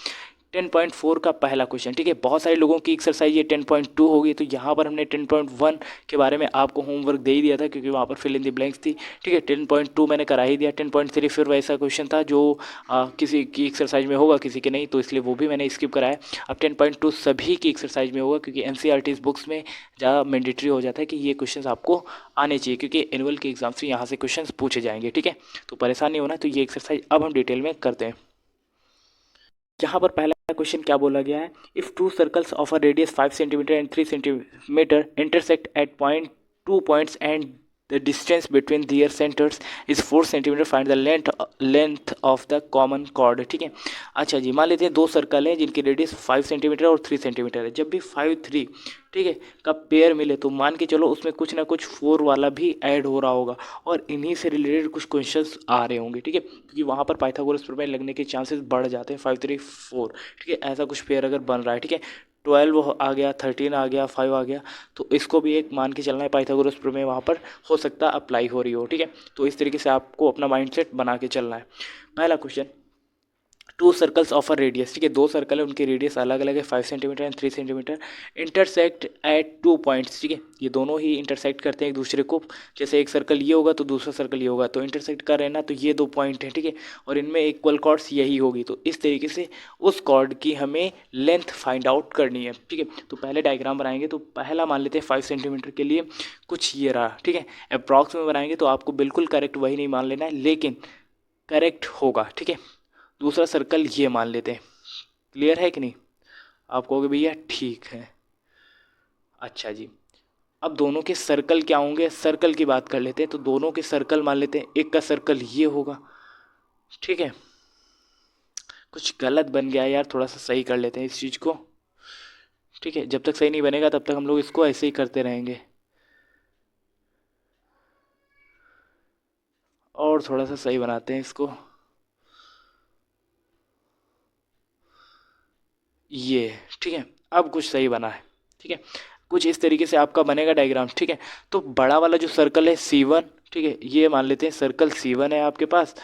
10.4 का पहला क्वेश्चन, ठीक है। बहुत सारे लोगों की एक्सरसाइज ये 10.2 होगी, तो यहाँ पर हमने 10.1 के बारे में आपको होमवर्क दे ही दिया था क्योंकि वहाँ पर फिल इन द ब्लैंक्स थी, ठीक है। 10.2 मैंने करा ही दिया। 10.3 फिर वैसा क्वेश्चन था जो किसी की एक्सरसाइज में होगा किसी के नहीं, तो इसलिए वो भी मैंने स्किप कराया। अब 10.2 सभी की एक्सरसाइज में होगा क्योंकि एनसीईआरटी बुक्स में ज़्यादा मैंडेटरी हो जाता है कि ये क्वेश्चन आपको आने चाहिए क्योंकि एनुअल के एग्जाम से यहाँ से क्वेश्चन पूछे जाएंगे, ठीक है। तो परेशान नहीं होना। तो ये एक्सरसाइज अब हम डिटेल में करते हैं। यहाँ पर पहला क्वेश्चन क्या बोला गया है, if two circles of a radius 5 centimetre and 3 centimetre intersect at point 2 points and the distance between their centres is 4 centimetre, find the length of the common chord, ठीक है। अच्छा जी, मान लेते हैं दो सर्कल है जिनकी रेडियस 5 सेंटीमीटर और 3 सेंटीमीटर है। जब भी 5 3, ठीक है, का पेयर मिले तो मान के चलो उसमें कुछ ना कुछ 4 वाला भी ऐड हो रहा होगा और इन्हीं से रिलेटेड कुछ क्वेश्चंस आ रहे होंगे, ठीक है, क्योंकि वहाँ पर पाइथागोरस प्रमेय लगने के चांसेस बढ़ जाते हैं। 5 3 4, ठीक है, ऐसा कुछ पेयर अगर बन रहा है, ठीक है, 12 आ गया, 13 आ गया, 5 आ गया, तो इसको भी एक मान के चलना है पाइथागोरस प्रमेय वहाँ पर हो सकता है अप्लाई हो रही हो, ठीक है। तो इस तरीके से आपको अपना माइंडसेट बना के चलना है। पहला question, to circles of a radius, ठीक है, दो सर्कल है उनकी रेडियस अलग अलग है, 5 centimetre and 3 centimetre, intersect eight 2 points, ठीक है, ये दोनों ही इंटरसेक्ट करते हैं एक दूसरे को। जैसे एक सर्कल ये होगा तो दूसरा सर्कल ये होगा, तो इंटरसेक्ट कर रहे हैं ना, तो ये 2 पॉइंट है, ठीक है, और इनमें इक्वल कॉर्ड्स यही होगी। तो इस तरीके से उस कॉर्ड की हमें लेंथ फाइंड आउट करनी है, ठीक है। तो पहले डायग्राम बनाएंगे, तो पहला मान लेते हैं 5 सेंटीमीटर के लिए कुछ ये रहा, ठीक है। अप्रॉक्स में बनाएंगे तो आपको बिल्कुल करेक्ट वही नहीं मान लेना है, लेकिन करेक्ट होगा, ठीक है। दूसरा सर्कल ये मान लेते हैं। क्लियर है कि नहीं? आप कहोगे भैया ठीक है। अच्छा जी, अब दोनों के सर्कल क्या होंगे, सर्कल की बात कर लेते हैं। तो दोनों के सर्कल मान लेते हैं, एक का सर्कल ये होगा, ठीक है, कुछ गलत बन गया है यार, थोड़ा सा सही कर लेते हैं इस चीज़ को। ठीक है, जब तक सही नहीं बनेगा तब तक हम लोग इसको ऐसे ही करते रहेंगे। और थोड़ा सा सही बनाते हैं इसको। ये ठीक है, अब कुछ सही बना है। ठीक है, कुछ इस तरीके से आपका बनेगा डायग्राम। ठीक है, तो बड़ा वाला जो सर्कल है C1, ठीक है, ये मान लेते हैं सर्कल C1 है आपके पास,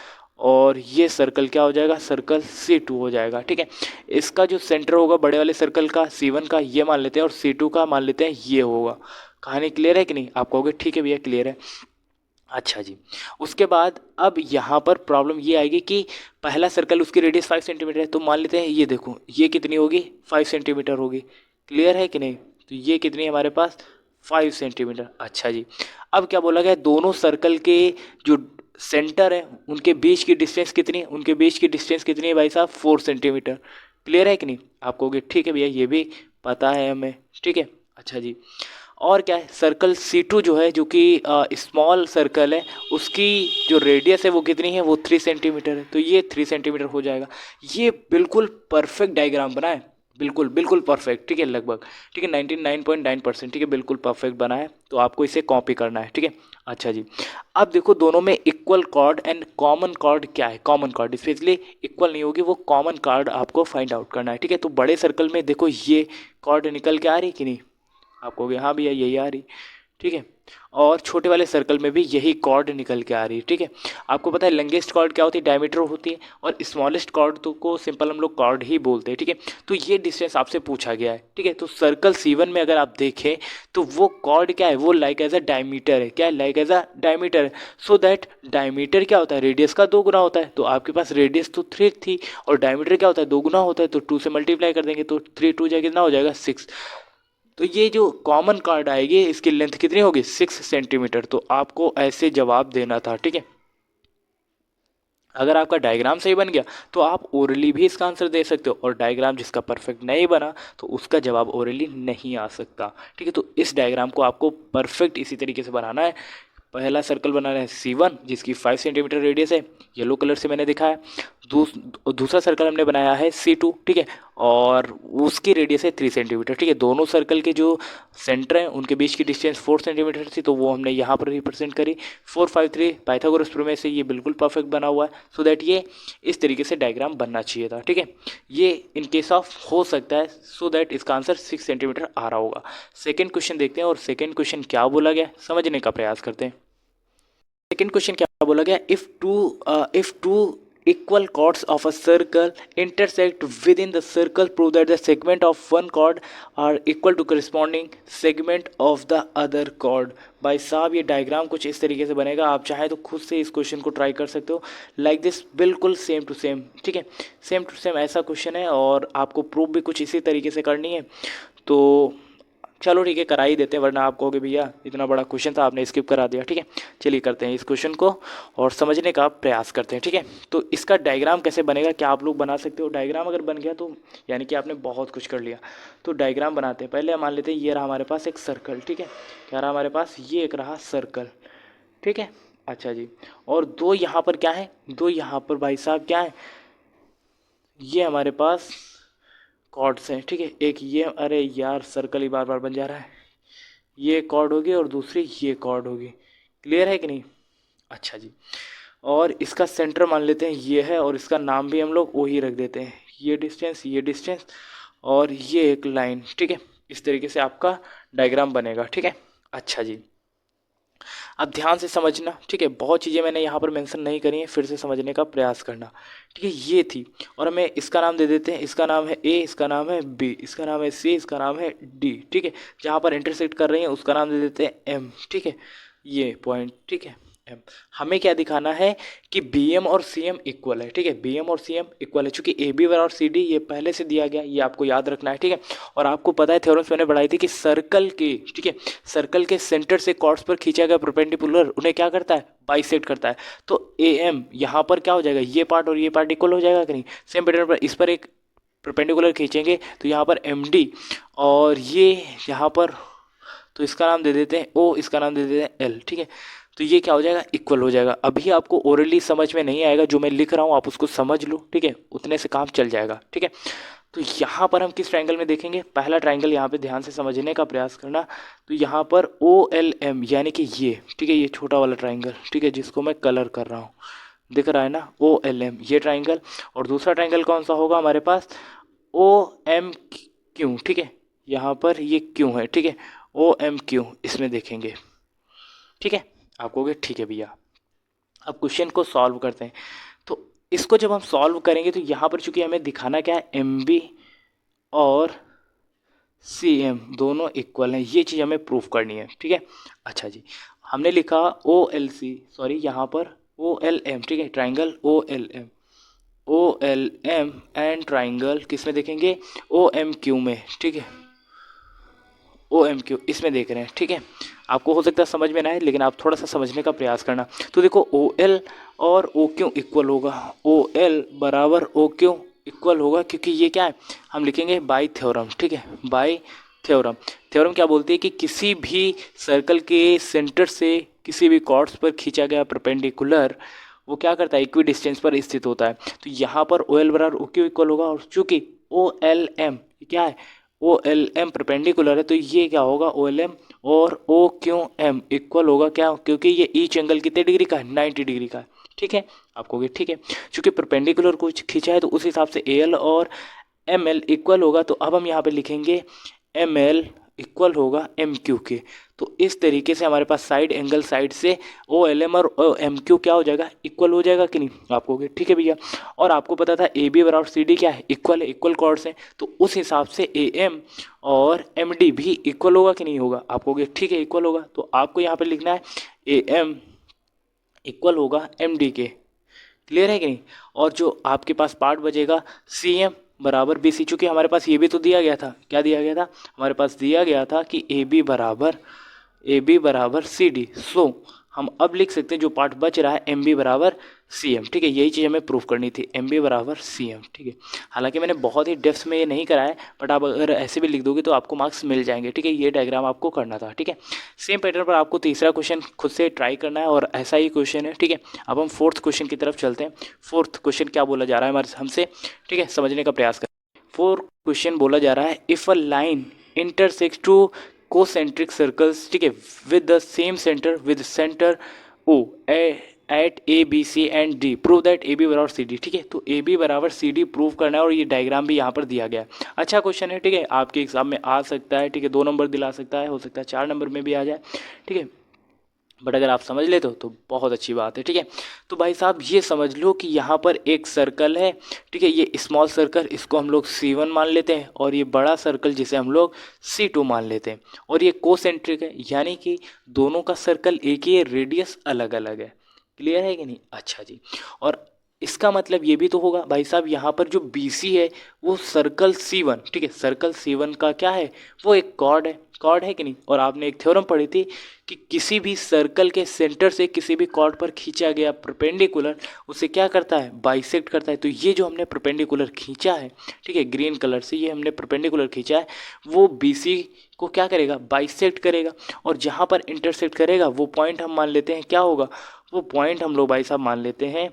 और ये सर्कल क्या हो जाएगा, सर्कल C2 हो जाएगा। ठीक है, इसका जो सेंटर होगा बड़े वाले सर्कल का C1 का, ये मान लेते हैं, और C2 का मान लेते हैं ये होगा। कहानी क्लियर है कि नहीं? आप कहोगे ठीक है भैया क्लियर है। अच्छा जी, उसके बाद अब यहाँ पर प्रॉब्लम ये आएगी कि पहला सर्कल उसकी रेडियस 5 सेंटीमीटर है, तो मान लेते हैं ये देखो ये कितनी होगी, 5 सेंटीमीटर होगी। क्लियर है कि नहीं? तो ये कितनी है हमारे पास, 5 सेंटीमीटर। अच्छा जी, अब क्या बोला गया, दोनों सर्कल के जो सेंटर है उनके बीच की डिस्टेंस कितनी है, उनके बीच की डिस्टेंस कितनी है भाई साहब, 4 सेंटीमीटर। क्लियर है कि नहीं? आप कहोगे ठीक है भैया ये भी पता है हमें। ठीक है, अच्छा जी, और क्या है, सर्कल C2 जो है, जो कि स्मॉल सर्कल है, उसकी जो रेडियस है वो कितनी है, वो 3 सेंटीमीटर है, तो ये 3 सेंटीमीटर हो जाएगा। ये बिल्कुल परफेक्ट डायग्राम बना है, बिल्कुल बिल्कुल परफेक्ट। ठीक है, लगभग ठीक है, 99.9%। ठीक है, बिल्कुल परफेक्ट बना है, तो आपको इसे कॉपी करना है। ठीक है, अच्छा जी, अब देखो दोनों में equal cord and common chord क्या है, कॉमन कॉर्ड स्पेशली इक्वल नहीं होगी, वो कॉमन कॉर्ड आपको फाइंड आउट करना है। ठीक है, तो बड़े सर्कल में देखो ये कॉर्ड निकल के आ रही कि नहीं, आप कहोगे हाँ भैया यही आ रही। ठीक है, और छोटे वाले सर्कल में भी यही कॉर्ड निकल के आ रही है। ठीक है, आपको पता है लंगेस्ट कॉर्ड क्या होती है, डायमीटर होती है, और स्मॉलेस्ट कॉर्ड तो को सिंपल हम लोग कॉर्ड ही बोलते हैं। ठीक है, तो ये डिस्टेंस आपसे पूछा गया है। ठीक है, तो सर्कल C1 में अगर आप देखें तो वो कॉर्ड क्या है, वो लाइक एज अ डायमीटर है। क्या है, लाइक एज अ डायमीटर है। सो दैट डायमीटर क्या होता है, रेडियस का 2 गुना होता है, तो आपके पास रेडियस तो 3 थी, और डायमीटर क्या होता है, 2 गुना होता है, तो 2 से मल्टीप्लाई कर देंगे, तो 3 2 जाए कितना हो जाएगा, 6। तो ये जो कॉमन कार्ड आएगी इसकी लेंथ कितनी होगी, 6 सेंटीमीटर। तो आपको ऐसे जवाब देना था। ठीक है, अगर आपका डायग्राम सही बन गया तो आप ओरली भी इसका आंसर दे सकते हो, और डायग्राम जिसका परफेक्ट नहीं बना तो उसका जवाब ओरली नहीं आ सकता। ठीक है, तो इस डायग्राम को आपको परफेक्ट इसी तरीके से बनाना है। पहला सर्कल बनाना है C1 जिसकी 5 सेंटीमीटर रेडियस है, येलो कलर से मैंने दिखाया। दूसरा सर्कल हमने बनाया है C2। ठीक है, और उसकी रेडियस है 3 सेंटीमीटर। ठीक है, दोनों सर्कल के जो सेंटर हैं उनके बीच की डिस्टेंस 4 सेंटीमीटर थी, तो वो हमने यहाँ पर रिप्रेजेंट करी 453 पाइथागोरस प्रमेय से। ये बिल्कुल परफेक्ट बना हुआ है, सो दैट ये इस तरीके से डायग्राम बनना चाहिए था। ठीक है, ये इन केस ऑफ हो सकता है, सो दैट इसका आंसर 6 सेंटीमीटर आ रहा होगा। सेकेंड क्वेश्चन देखते हैं, और सेकेंड क्वेश्चन क्या बोला गया समझने का प्रयास करते हैं। सेकेंड क्वेश्चन क्या बोला गया, if two equal chords of a circle intersect within the circle, prove that the segment of one chord are equal to corresponding segment of the other chord। भाई साहब ये डायग्राम कुछ इस तरीके से बनेगा, आप चाहे तो खुद से इस क्वेश्चन को ट्राई कर सकते हो, लाइक दिस, बिल्कुल सेम टू सेम। ठीक है, सेम टू सेम ऐसा क्वेश्चन है, और आपको प्रूफ भी कुछ इसी तरीके से करनी है। तो चलो ठीक है, करा ही देते हैं, वरना आप कहोगे भैया इतना बड़ा क्वेश्चन था आपने स्किप करा दिया। ठीक है, चलिए करते हैं इस क्वेश्चन को और समझने का प्रयास करते हैं। ठीक है, तो इसका डायग्राम कैसे बनेगा, क्या आप लोग बना सकते हो? डायग्राम अगर बन गया तो यानी कि आपने बहुत कुछ कर लिया। तो डायग्राम बनाते हैं, पहले मान लेते हैं ये रहा हमारे पास एक सर्कल। ठीक है, क्या रहा हमारे पास, ये एक रहा सर्कल। ठीक है, अच्छा जी, और दो यहाँ पर क्या है, दो यहाँ पर भाई साहब क्या है, ये हमारे पास कॉर्ड्स हैं। ठीक है, एक ये, अरे यार सर्कल ही बार बार बन जा रहा है, ये कॉर्ड होगी और दूसरी ये कॉर्ड होगी। क्लियर है कि नहीं? अच्छा जी, और इसका सेंटर मान लेते हैं ये है, और इसका नाम भी हम लोग वही रख देते हैं, ये डिस्टेंस और ये एक लाइन। ठीक है, इस तरीके से आपका डायग्राम बनेगा। ठीक है, अच्छा जी, अब ध्यान से समझना। ठीक है, बहुत चीज़ें मैंने यहाँ पर मेंशन नहीं करी हैं, फिर से समझने का प्रयास करना। ठीक है, ये थी, और हमें इसका नाम दे देते हैं, इसका नाम है A, इसका नाम है B, इसका नाम है C, इसका नाम है D। ठीक है, जहाँ पर इंटरसेक्ट कर रही हैं उसका नाम दे देते हैं M। ठीक है, ये पॉइंट, ठीक है M। हमें क्या दिखाना है कि BM और CM इक्वल है। ठीक है, BM और CM इक्वल है, चूंकि AB और CD ये पहले से दिया गया, ये आपको याद रखना है। ठीक है, और आपको पता है थ्योरम्स मैंने बढ़ाई थी कि सर्कल के, ठीक है, सर्कल के सेंटर से कॉर्ड्स पर खींचा गया परपेंडिकुलर उन्हें क्या करता है, बाइसेक्ट करता है। तो AM यहाँ पर क्या हो जाएगा, ये पार्ट और ये पार्ट इक्वल हो जाएगा कि नहीं, सेम पैटर्न पर इस पर एक परपेंडिकुलर खींचेंगे तो यहाँ पर MD, और ये यहाँ पर, तो इसका नाम दे देते हैं O, इसका नाम दे देते हैं L। ठीक है, तो ये क्या हो जाएगा, इक्वल हो जाएगा। अभी आपको ओरली समझ में नहीं आएगा, जो मैं लिख रहा हूँ आप उसको समझ लो, ठीक है, उतने से काम चल जाएगा, ठीक है। तो यहाँ पर हम किस ट्राइंगल में देखेंगे, पहला ट्राइंगल यहाँ पे ध्यान से समझने का प्रयास करना। तो यहाँ पर ओ एल एम यानी कि ये, ठीक है, ये छोटा वाला ट्राइंगल, ठीक है, जिसको मैं कलर कर रहा हूँ, दिख रहा है ना, ओ एल एम ये ट्राइंगल। और दूसरा ट्राइंगल कौन सा होगा हमारे पास, ओ एम क्यू, ठीक है, यहाँ पर ये क्यू है, ठीक है, ओ एम क्यू इसमें देखेंगे, ठीक है। आप कहोगे ठीक है भैया। अब क्वेश्चन को सॉल्व करते हैं। तो इसको जब हम सॉल्व करेंगे तो यहाँ पर चूंकि हमें दिखाना क्या है, एम बी और सी एम दोनों इक्वल हैं, ये चीज़ हमें प्रूफ करनी है, ठीक है। अच्छा जी, हमने लिखा ओ एल सी, सॉरी यहाँ पर ओ एल एम, ठीक है, triangle O L M, O L M and triangle किस में देखेंगे, ओ एम क्यू में, ठीक है, ओ एम क्यू इसमें देख रहे हैं, ठीक है। आपको हो सकता है समझ में ना आए, लेकिन आप थोड़ा सा समझने का प्रयास करना। तो देखो ओ एल और ओ क्यू इक्वल होगा, ओ एल बराबर ओ क्यू इक्वल होगा, क्योंकि ये क्या है, हम लिखेंगे बाई थ्योरम, ठीक है, बाई थ्योरम। थ्योरम क्या बोलती है कि किसी भी सर्कल के सेंटर से किसी भी कॉर्ड्स पर खींचा गया परपेंडिकुलर वो क्या करता है, इक्वी डिस्टेंस पर स्थित होता है। तो यहाँ पर ओ एल बराबर ओ क्यू इक्वल होगा, और चूंकि ओ एल एम क्या है, ओ एल एम परपेंडिकुलर है, तो ये क्या होगा, ओ एल एम और ओ क्यू एम इक्वल होगा क्या, क्योंकि ये ईच एंगल कितने डिग्री का है, 90 डिग्री का है, ठीक है। आपको भी ठीक है, चूंकि परपेंडिकुलर को खींचा है तो उस हिसाब से ए एल और एम एल इक्वल होगा। तो अब हम यहाँ पे लिखेंगे एम एल इक्वल होगा एम क्यू के। तो इस तरीके से हमारे पास साइड एंगल साइड से ओ एल एम और ओ एम क्यू क्या हो जाएगा, इक्वल हो जाएगा कि नहीं, आपको ठीक है भैया। और आपको पता था ए बी बराबर सी डी क्या है, इक्वल है, इक्वल कॉर्ड्स हैं, तो उस हिसाब से ए एम और एम डी भी इक्वल होगा कि नहीं होगा, आपको ठीक है इक्वल होगा। तो आपको यहाँ पे लिखना है ए एम इक्वल होगा एम डी के, क्लियर है कि नहीं। और जो आपके पास पार्ट बचेगा सी एम बराबर बी सी, चूँकि हमारे पास ये भी तो दिया गया था, क्या दिया गया था, हमारे पास दिया गया था कि ए बी बराबर सी डी। सो हम अब लिख सकते हैं जो पार्ट बच रहा है एम बी बराबर सी एम, ठीक है, यही चीज़ हमें प्रूफ करनी थी, एम बी बराबर सी एम, ठीक है। हालांकि मैंने बहुत ही डेप्थ में ये नहीं करा है, बट आप अगर ऐसे भी लिख दोगे तो आपको मार्क्स मिल जाएंगे, ठीक है। ये डायग्राम आपको करना था, ठीक है। सेम पैटर्न पर आपको तीसरा क्वेश्चन खुद से ट्राई करना है, और ऐसा ही क्वेश्चन है, ठीक है। अब हम फोर्थ क्वेश्चन की तरफ चलते हैं। फोर्थ क्वेश्चन क्या बोला जा रहा है हमारे हमसे, ठीक है, समझने का प्रयास करें। फोर्थ क्वेश्चन बोला जा रहा है, if a line intersects two concentric circles, ठीक है, with the same centre with centre O at A B C and D, prove that A B बराबर सी डी, ठीक है। तो ए बी बराबर सी डी प्रूव करना है, और ये डायग्राम भी यहाँ पर दिया गया है। अच्छा क्वेश्चन है, ठीक है, आपके एग्जाम में आ सकता है, ठीक है, 2 नंबर दिला सकता है, हो सकता है 4 नंबर में भी आ जाए, ठीक है। बट अगर आप समझ लेते हो तो बहुत अच्छी बात है, ठीक है। तो भाई साहब ये समझ लो कि यहाँ पर एक सर्कल है, ठीक है, ये स्मॉल सर्कल, इसको हम लोग C1 मान लेते हैं, और ये बड़ा सर्कल जिसे हम लोग C2 मान लेते हैं, और ये कोसेंट्रिक है, यानी कि दोनों का सर्कल एक ही है, रेडियस अलग अलग है, क्लियर है कि नहीं। अच्छा जी, और इसका मतलब ये भी तो होगा भाई साहब, यहाँ पर जो BC है वो सर्कल C1, ठीक है, सर्कल C1 का क्या है, वो एक कॉर्ड है, कॉर्ड है कि नहीं। और आपने एक थ्योरम पढ़ी थी कि किसी भी सर्कल के सेंटर से किसी भी कॉर्ड पर खींचा गया परपेंडिकुलर उसे क्या करता है, बाइसेक्ट करता है। तो ये जो हमने परपेंडिकुलर खींचा है, ठीक है, ग्रीन कलर से ये हमने परपेंडिकुलर खींचा है, वो BC को क्या करेगा, बाइसेक्ट करेगा, और जहाँ पर इंटरसेक्ट करेगा वो पॉइंट हम मान लेते हैं क्या होगा, वो पॉइंट हम लोग भाई साहब मान लेते हैं,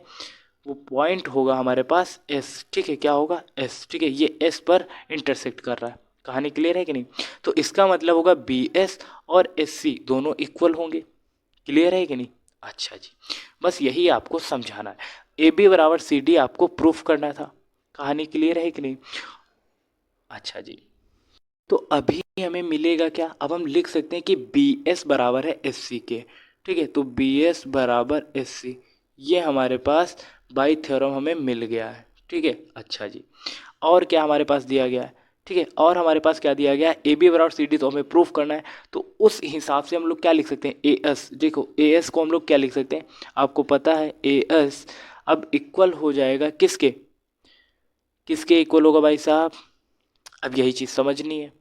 वो पॉइंट होगा हमारे पास S, ठीक है, क्या होगा S, ठीक है, ये S पर इंटरसेक्ट कर रहा है। कहानी क्लियर है कि नहीं। तो इसका मतलब होगा BS और SC दोनों इक्वल होंगे, क्लियर है कि नहीं। अच्छा जी, बस यही आपको समझाना है, AB बराबर CD आपको प्रूफ करना था। कहानी क्लियर है कि नहीं। अच्छा जी, तो अभी हमें मिलेगा क्या, अब हम लिख सकते हैं कि BS बराबर है SC के, ठीक है। तो BS बराबर SC ये हमारे पास बाई थ्योरम हमें मिल गया है, ठीक है। अच्छा जी, और क्या हमारे पास दिया गया है, ठीक है, और हमारे पास क्या दिया गया है, ए बी बराबर सी डी तो हमें प्रूफ करना है। तो उस हिसाब से हम लोग क्या लिख सकते हैं, ए एस, देखो ए एस को हम लोग क्या लिख सकते हैं, आपको पता है ए एस अब इक्वल हो जाएगा किसके, किसके इक्वल होगा भाई साहब, अब यही चीज़ समझनी है,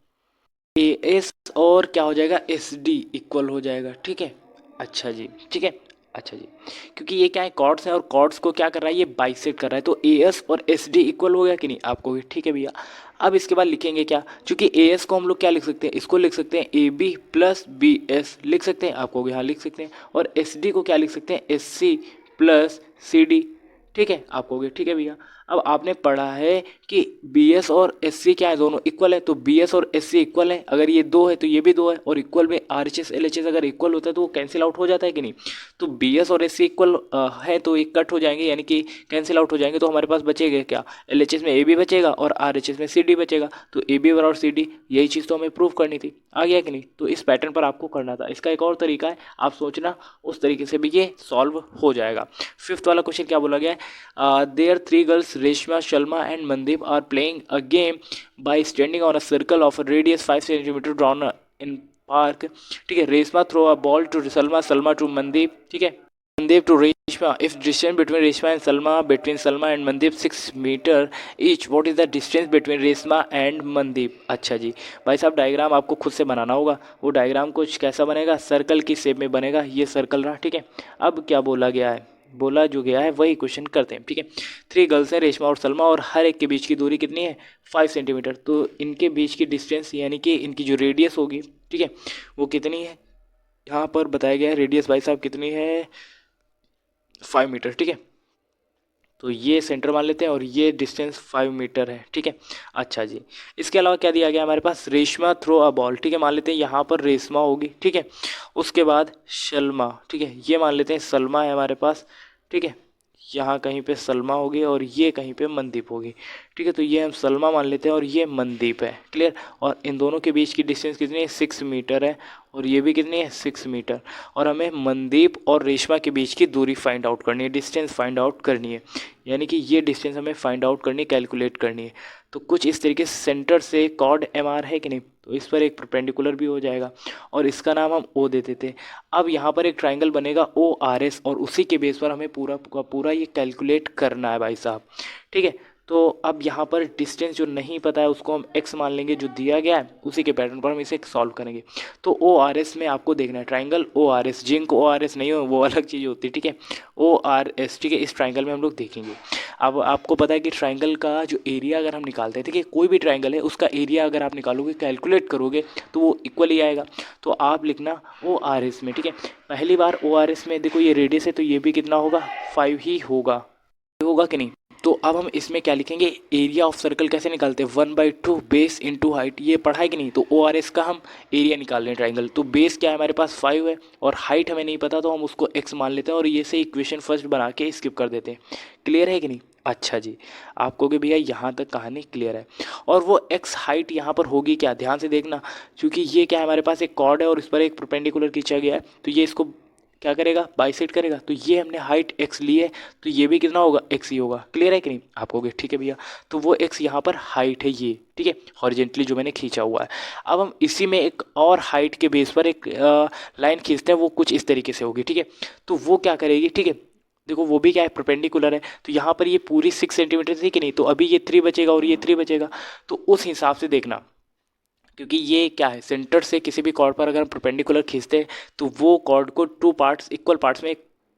ए एस और क्या हो जाएगा, एस डी इक्वल हो जाएगा, ठीक है। अच्छा जी, ठीक है। अच्छा जी, क्योंकि ये क्या है कॉर्ड्स हैं और कॉर्ड्स को क्या कर रहा है ये बाइसेक्ट कर रहा है, तो ए एस और एस डी इक्वल हो गया कि नहीं आपको भी, ठीक है भैया। अब इसके बाद लिखेंगे क्या, क्योंकि ए एस को हम लोग क्या लिख सकते हैं, इसको लिख सकते हैं A B plus B S लिख सकते हैं, आपको यहाँ लिख सकते हैं, और एस डी को क्या लिख सकते हैं S C plus C D, ठीक है आप कहोगे ठीक है भैया। अब आपने पढ़ा है कि बी एस और एस सी क्या है दोनों इक्वल है, तो बी एस और एस सी इक्वल है, अगर ये दो है तो ये भी दो है, और इक्वल में R H S L H S अगर इक्वल होता है तो वो कैंसिल आउट हो जाता है कि नहीं। तो बी एस और एस सी इक्वल है तो एक कट हो जाएंगे यानी कि कैंसिल आउट हो जाएंगे, तो हमारे पास बचेगा क्या, एल एच एस में ए बी बचेगा और आर एच एस में सी डी बचेगा, तो ए बी और सी डी यही चीज़ तो हमें प्रूव करनी थी, आ गया कि नहीं। तो इस पैटर्न पर आपको करना था। इसका एक और तरीका है, आप सोचना उस तरीके से भी ये सॉल्व हो जाएगा। फिफ्थ वाला क्वेश्चन क्या बोला गया है, there three girls Reshma Sharma and Mandeep are playing a game by standing on a circle of radius 5 centimetre drawn in park, ठीक है। Reshma throw a ball to Salma, Salma to Mandeep, ठीक है, Mandeep to Reshma. If distance between Reshma and Salma and Mandeep 6 metre each, what is the distance between Reshma and Mandeep. अच्छा जी, भाई साहब diagram आपको खुद से बनाना होगा, वो डायग्राम कुछ कैसा बनेगा, सर्कल की शेप में बनेगा, ये सर्कल रहा, ठीक है। अब क्या बोला गया है, बोला जो गया है वही क्वेश्चन करते हैं, ठीक है। थ्री गर्ल्स हैं रेशमा और सलमा, और हर एक के बीच की दूरी कितनी है 5 सेंटीमीटर, तो इनके बीच की डिस्टेंस यानी कि इनकी जो रेडियस होगी, ठीक है, वो कितनी है, यहाँ पर बताया गया है रेडियस भाई साहब कितनी है 5 मीटर, ठीक है। तो ये सेंटर मान लेते हैं और ये डिस्टेंस 5 मीटर है, ठीक है। अच्छा जी, इसके अलावा क्या दिया गया हमारे पास, रेशमा थ्रो अ बॉल, ठीक है, मान लेते हैं यहाँ पर रेशमा होगी, ठीक है। उसके बाद शल्मा, ठीक है, ये मान लेते हैं सलमा है हमारे पास, ठीक है, यहाँ कहीं पे सलमा होगी और ये कहीं पे मनदीप होगी, ठीक है। तो ये हम सलमा मान लेते हैं और ये मनदीप है, क्लियर। और इन दोनों के बीच की डिस्टेंस कितनी है 6 मीटर है, और ये भी कितनी है 6 मीटर, और हमें मनदीप और रेशमा के बीच की दूरी फाइंड आउट करनी है, डिस्टेंस फाइंड आउट करनी है, यानी कि ये डिस्टेंस हमें फाइंड आउट करनी, कैलकुलेट करनी है। तो कुछ इस तरीके से सेंटर से कॉर्ड एम आर है कि नहीं, तो इस पर एक परपेंडिकुलर भी हो जाएगा और इसका नाम हम ओ देते थे। अब यहाँ पर एक ट्राइंगल बनेगा ओ आर एस, और उसी के बेस पर हमें पूरा का पूरा ये कैलकुलेट करना है भाई साहब, ठीक है। तो अब यहाँ पर डिस्टेंस जो नहीं पता है उसको हम x मान लेंगे, जो दिया गया है उसी के पैटर्न पर हम इसे सॉल्व करेंगे। तो ओ आर एस में आपको देखना है ट्राइंगल ओ आर एस, जिंक ओ आर एस नहीं हो वो अलग चीज़ होती है, ठीक है, ओ आर एस, ठीक है। इस ट्राइंगल में हम लोग देखेंगे। अब आपको पता है कि ट्राइंगल का जो एरिया अगर हम निकालते हैं, ठीक है, कोई भी ट्राइंगल है उसका एरिया अगर आप निकालोगे कैलकुलेट करोगे तो वो इक्वल ही आएगा। तो आप लिखना ओ आर एस में, ठीक है। पहली बार ओ आर एस में देखो ये रेडियस है तो ये भी कितना होगा 5 ही होगा, होगा कि नहीं। तो अब हम इसमें क्या लिखेंगे, एरिया ऑफ सर्कल कैसे निकालते हैं, 1/2 बेस इंटू हाइट, ये पढ़ा है कि नहीं। तो ओ आर एस का हम एरिया निकाल रहे हैं ट्राइंगल, तो बेस क्या है हमारे पास 5 है और हाइट हमें नहीं पता तो हम उसको x मान लेते हैं और ये से इक्वेशन फर्स्ट बना के स्किप कर देते हैं। क्लियर है कि नहीं। अच्छा जी, आपको कि भैया यहाँ तक कहानी क्लियर है। और वो x हाइट यहाँ पर होगी क्या, ध्यान से देखना, क्योंकि ये क्या है हमारे पास एक कॉर्ड है और इस पर एक परपेंडिकुलर खींचा गया है, तो ये इसको क्या करेगा बाइसेक्ट करेगा, तो ये हमने हाइट x ली है तो ये भी कितना होगा x ही होगा। क्लियर है कि नहीं, आप कहोगे ठीक है भैया, तो वो x यहाँ पर हाइट है ये, ठीक है, हॉरिजेंटली जो मैंने खींचा हुआ है। अब हम इसी में एक और हाइट के बेस पर एक लाइन खींचते हैं, वो कुछ इस तरीके से होगी, ठीक है। तो वो क्या करेगी, ठीक है, देखो वो भी क्या है परपेंडिकुलर है, तो यहाँ पर ये पूरी 6 सेंटीमीटर थी कि नहीं, तो अभी ये 3 बचेगा और ये 3 बचेगा, तो उस हिसाब से देखना, क्योंकि ये क्या है सेंटर से किसी भी कॉर्ड पर अगर हम परपेंडिकुलर खींचते हैं तो वो कॉर्ड को 2 पार्ट्स इक्वल पार्ट्स में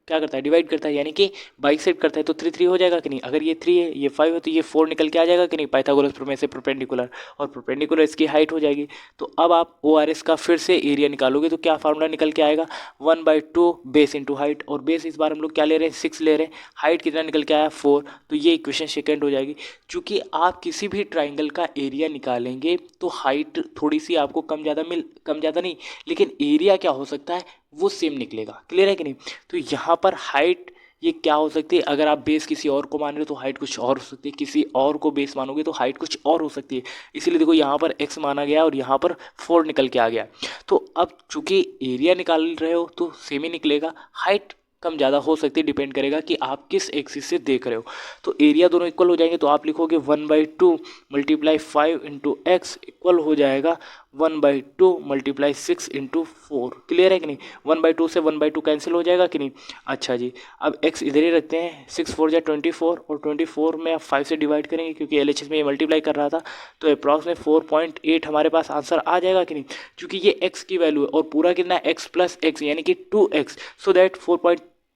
क्या करता है डिवाइड करता है, यानी कि बाइसेक्ट करता है, तो 3 3 हो जाएगा कि नहीं। अगर ये 3 है ये 5 है तो ये 4 निकल के आ जाएगा कि नहीं, पाइथागोरस प्रमेय से परपेंडिकुलर, और परपेंडिकुलर इसकी हाइट हो जाएगी। तो अब आप ओ आर एस का फिर से एरिया निकालोगे तो क्या फार्मूला निकल के आएगा 1/2 बेस इंटू हाइट, और बेस इस बार हम लोग क्या ले रहे हैं 6 ले रहे हैं, हाइट कितना निकल के आया 4, तो ये इक्वेशन सेकेंड हो जाएगी। चूँकि आप किसी भी ट्राइंगल का एरिया निकालेंगे तो हाइट थोड़ी सी आपको कम ज़्यादा नहीं, लेकिन एरिया क्या हो सकता है वो सेम निकलेगा। क्लियर है कि नहीं। तो यहाँ पर हाइट ये क्या हो सकती है, अगर आप बेस किसी और को मान रहे हो तो हाइट कुछ और हो सकती है, किसी और को बेस मानोगे तो हाइट कुछ और हो सकती है। इसीलिए देखो यहाँ पर x माना गया और यहाँ पर 4 निकल के आ गया। तो अब चूंकि एरिया निकाल रहे हो तो सेम ही निकलेगा, हाइट कम ज़्यादा हो सकती है, डिपेंड करेगा कि आप किस एक्सिस से देख रहे हो। तो एरिया दोनों इक्वल हो जाएंगे, तो आप लिखोगे 1/2 मल्टीप्लाई 5 इंटू एक्स इक्वल हो जाएगा 1/2 मल्टीप्लाई 6 इंटू 4। क्लियर है कि नहीं, 1/2 से 1/2 कैंसिल हो जाएगा कि नहीं। अच्छा जी, अब x इधर ही रखते हैं, 6 4 जा 24, और 24 में आप 5 से डिवाइड करेंगे क्योंकि एलएचएस में ये मल्टीप्लाई कर रहा था, तो अप्रॉक्स में 4.8 हमारे पास आंसर आ जाएगा कि नहीं, क्योंकि ये x की वैल्यू है और पूरा कितना है x प्लस एक्स यानी कि 2x, सो दैट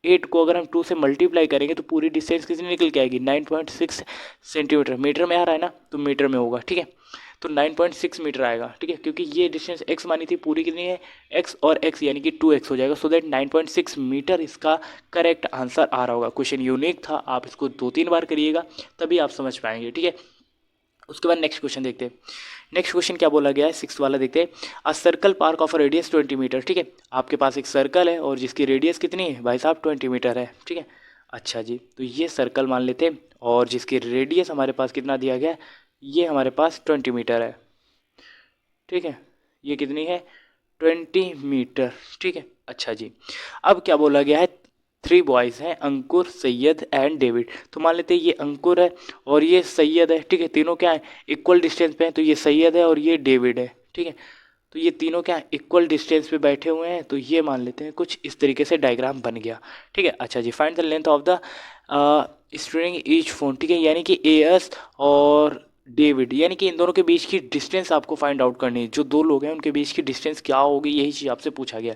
8 को अगर हम 2 से मल्टीप्लाई करेंगे तो पूरी डिस्टेंस कितनी निकल के आएगी, 9.6 सेंटीमीटर। मीटर में आ रहा है ना, तो मीटर में होगा, ठीक है। तो 9.6 मीटर आएगा, ठीक है, क्योंकि ये डिस्टेंस x मानी थी, पूरी कितनी है, x और x यानी कि 2x हो जाएगा। सो दैट 9.6 मीटर इसका करेक्ट आंसर आ रहा होगा। क्वेश्चन यूनिक था, आप इसको 2-3 बार करिएगा तभी आप समझ पाएंगे, ठीक है। उसके बाद नेक्स्ट क्वेश्चन देखते हैं। नेक्स्ट क्वेश्चन क्या बोला गया है, 6 वाला देखते हैं। A circle park of radius 20 metre, ठीक है। आपके पास एक सर्कल है और जिसकी रेडियस कितनी है भाई साहब, 20 मीटर है, ठीक है। अच्छा जी, तो ये सर्कल मान लेते हैं और जिसकी रेडियस हमारे पास कितना दिया गया है, ये हमारे पास 20 मीटर है, ठीक है। ये कितनी है, 20 मीटर, ठीक है। अच्छा जी, अब क्या बोला गया है, 3 बॉयज़ हैं, अंकुर, सैयद एंड डेविड। तो मान लेते हैं ये अंकुर है और ये सैयद है, ठीक है। तीनों क्या है, इक्वल डिस्टेंस पे हैं, तो ये सैयद है और ये डेविड है, ठीक है। तो ये तीनों क्या है, इक्वल डिस्टेंस पे बैठे हुए हैं। तो ये मान लेते हैं कुछ इस तरीके से डायग्राम बन गया, ठीक है। अच्छा जी, find the length of the string each phone, ठीक है, यानी कि एएस और डेविड, यानी कि इन दोनों के बीच की डिस्टेंस आपको फाइंड आउट करनी है। जो दो लोग हैं उनके बीच की डिस्टेंस क्या होगी, यही चीज़ आपसे पूछा गया।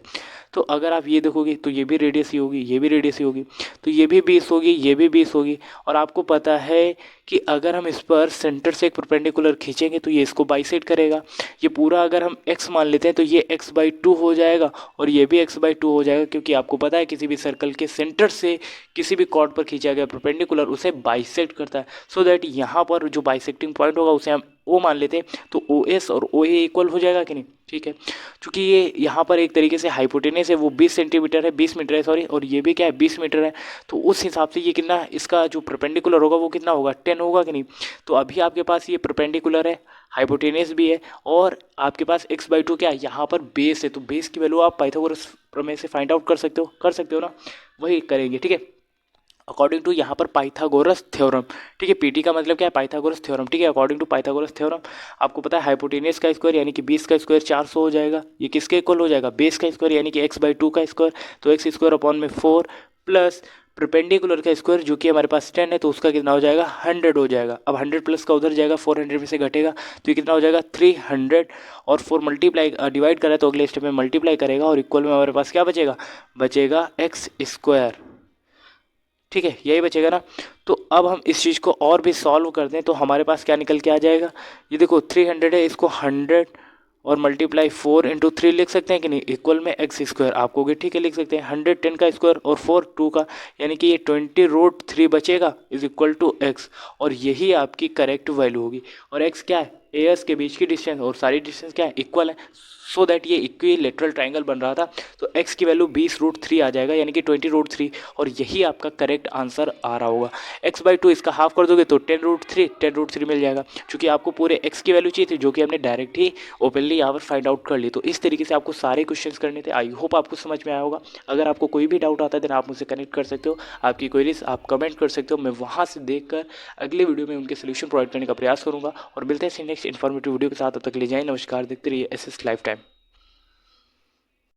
तो अगर आप ये देखोगे तो ये भी रेडियस ही होगी, ये भी रेडियस ही होगी, तो ये भी 20 होगी, ये भी 20 होगी। और आपको पता है कि अगर हम इस पर सेंटर से एक परपेंडिकुलर खींचेंगे तो ये इसको बाइसेक्ट करेगा। ये पूरा अगर हम x मान लेते हैं तो ये x/2 हो जाएगा और ये भी x/2 हो जाएगा, क्योंकि आपको पता है किसी भी सर्कल के सेंटर से किसी भी कॉर्ड पर खींचा गया परपेंडिकुलर उसे बाइसेक्ट करता है। सो दैट यहाँ पर जो बाइसेक्टिंग पॉइंट होगा उसे हम O मान लेते हैं, तो OS और OA इक्वल हो जाएगा कि नहीं, ठीक है। क्योंकि ये यहाँ पर एक तरीके से हाइपोटेनस है, वो 20 सेंटीमीटर है, 20 मीटर है सॉरी, और ये भी क्या है 20 मीटर है। तो उस हिसाब से ये कितना, इसका जो परपेंडिकुलर होगा वो कितना होगा, 10 होगा कि नहीं। तो अभी आपके पास ये परपेंडिकुलर है, हाइपोटेनस भी है, और आपके पास x/2 क्या है, यहाँ पर बेस है। तो बेस की वैल्यू आप पाइथागोरस प्रमेय से फाइंड आउट कर सकते हो ना, वही करेंगे, ठीक है। अकॉर्डिंग टू यहाँ पर पाइथागोरस थ्योरम, ठीक है। पीटी का मतलब क्या है, पाइथागोरस थ्योरम, ठीक है। अकॉर्डिंग टू पाइथागोरस थ्योरम आपको पता है हाइपोटेनस का स्क्वायर यानी कि 20 का स्क्वायर 400 हो जाएगा। ये किसके इक्वल हो जाएगा, बेस का स्क्वायर यानी कि x/2 का स्क्वायर, तो x² / 4 प्लस परपेंडिकुलर का स्क्वायर जो कि हमारे पास 10 है, तो उसका कितना हो जाएगा, 100 हो जाएगा। अब 100 प्लस का उधर जाएगा, 400 में से घटेगा तो ये कितना हो जाएगा, 300। और 4 मल्टीप्लाई डिवाइड करा तो अगले स्टेप में मल्टीप्लाई करेगा और इक्वल में हमारे पास क्या बचेगा x², ठीक है, यही बचेगा ना। तो अब हम इस चीज़ को और भी सॉल्व कर दें तो हमारे पास क्या निकल के आ जाएगा, ये देखो 300 है, इसको 100 और मल्टीप्लाई 4 × 3 लिख सकते हैं कि नहीं, इक्वल में x²। आप कहोगे ठीक है लिख सकते हैं, 100 10 का स्क्वायर और 4 2 का, यानी कि ये 20√3 बचेगा इज इक्वल टू x। और यही आपकी करेक्ट वैल्यू होगी। और x क्या है, एयर्स के बीच की डिस्टेंस, और सारी डिस्टेंस क्या है, इक्वल है। सो दैट ये इक्विलेटरल ट्राइंगल बन रहा था। तो x की वैल्यू 20√3 आ जाएगा, यानी कि 20√3, और यही आपका करेक्ट आंसर आ रहा होगा। x/2 इसका हाफ कर दोगे तो 10√3 मिल जाएगा, क्योंकि आपको पूरे x की वैल्यू चाहिए थी जो कि हमने डायरेक्ट ही ओपनली यहाँ पर फाइंड आउट कर ली। तो इस तरीके से आपको सारे क्वेश्चंस करने थे। आई होप आपको समझ में आया होगा। अगर आपको कोई भी डाउट आता है देन आप मुझसे कनेक्ट कर सकते हो, आपकी क्वेरीज आप कमेंट कर सकते हो, मैं वहाँ से देखकर अगले वीडियो में उनके सोल्यूशन प्रोवाइड करने का प्रयास करूँगा। और मिलते हैं नेक्स्ट इन्फॉर्मेटिव वीडियो के साथ, तब तक ले जाएं, नमस्कार, देखते रहिए SS लाइफ टाइम।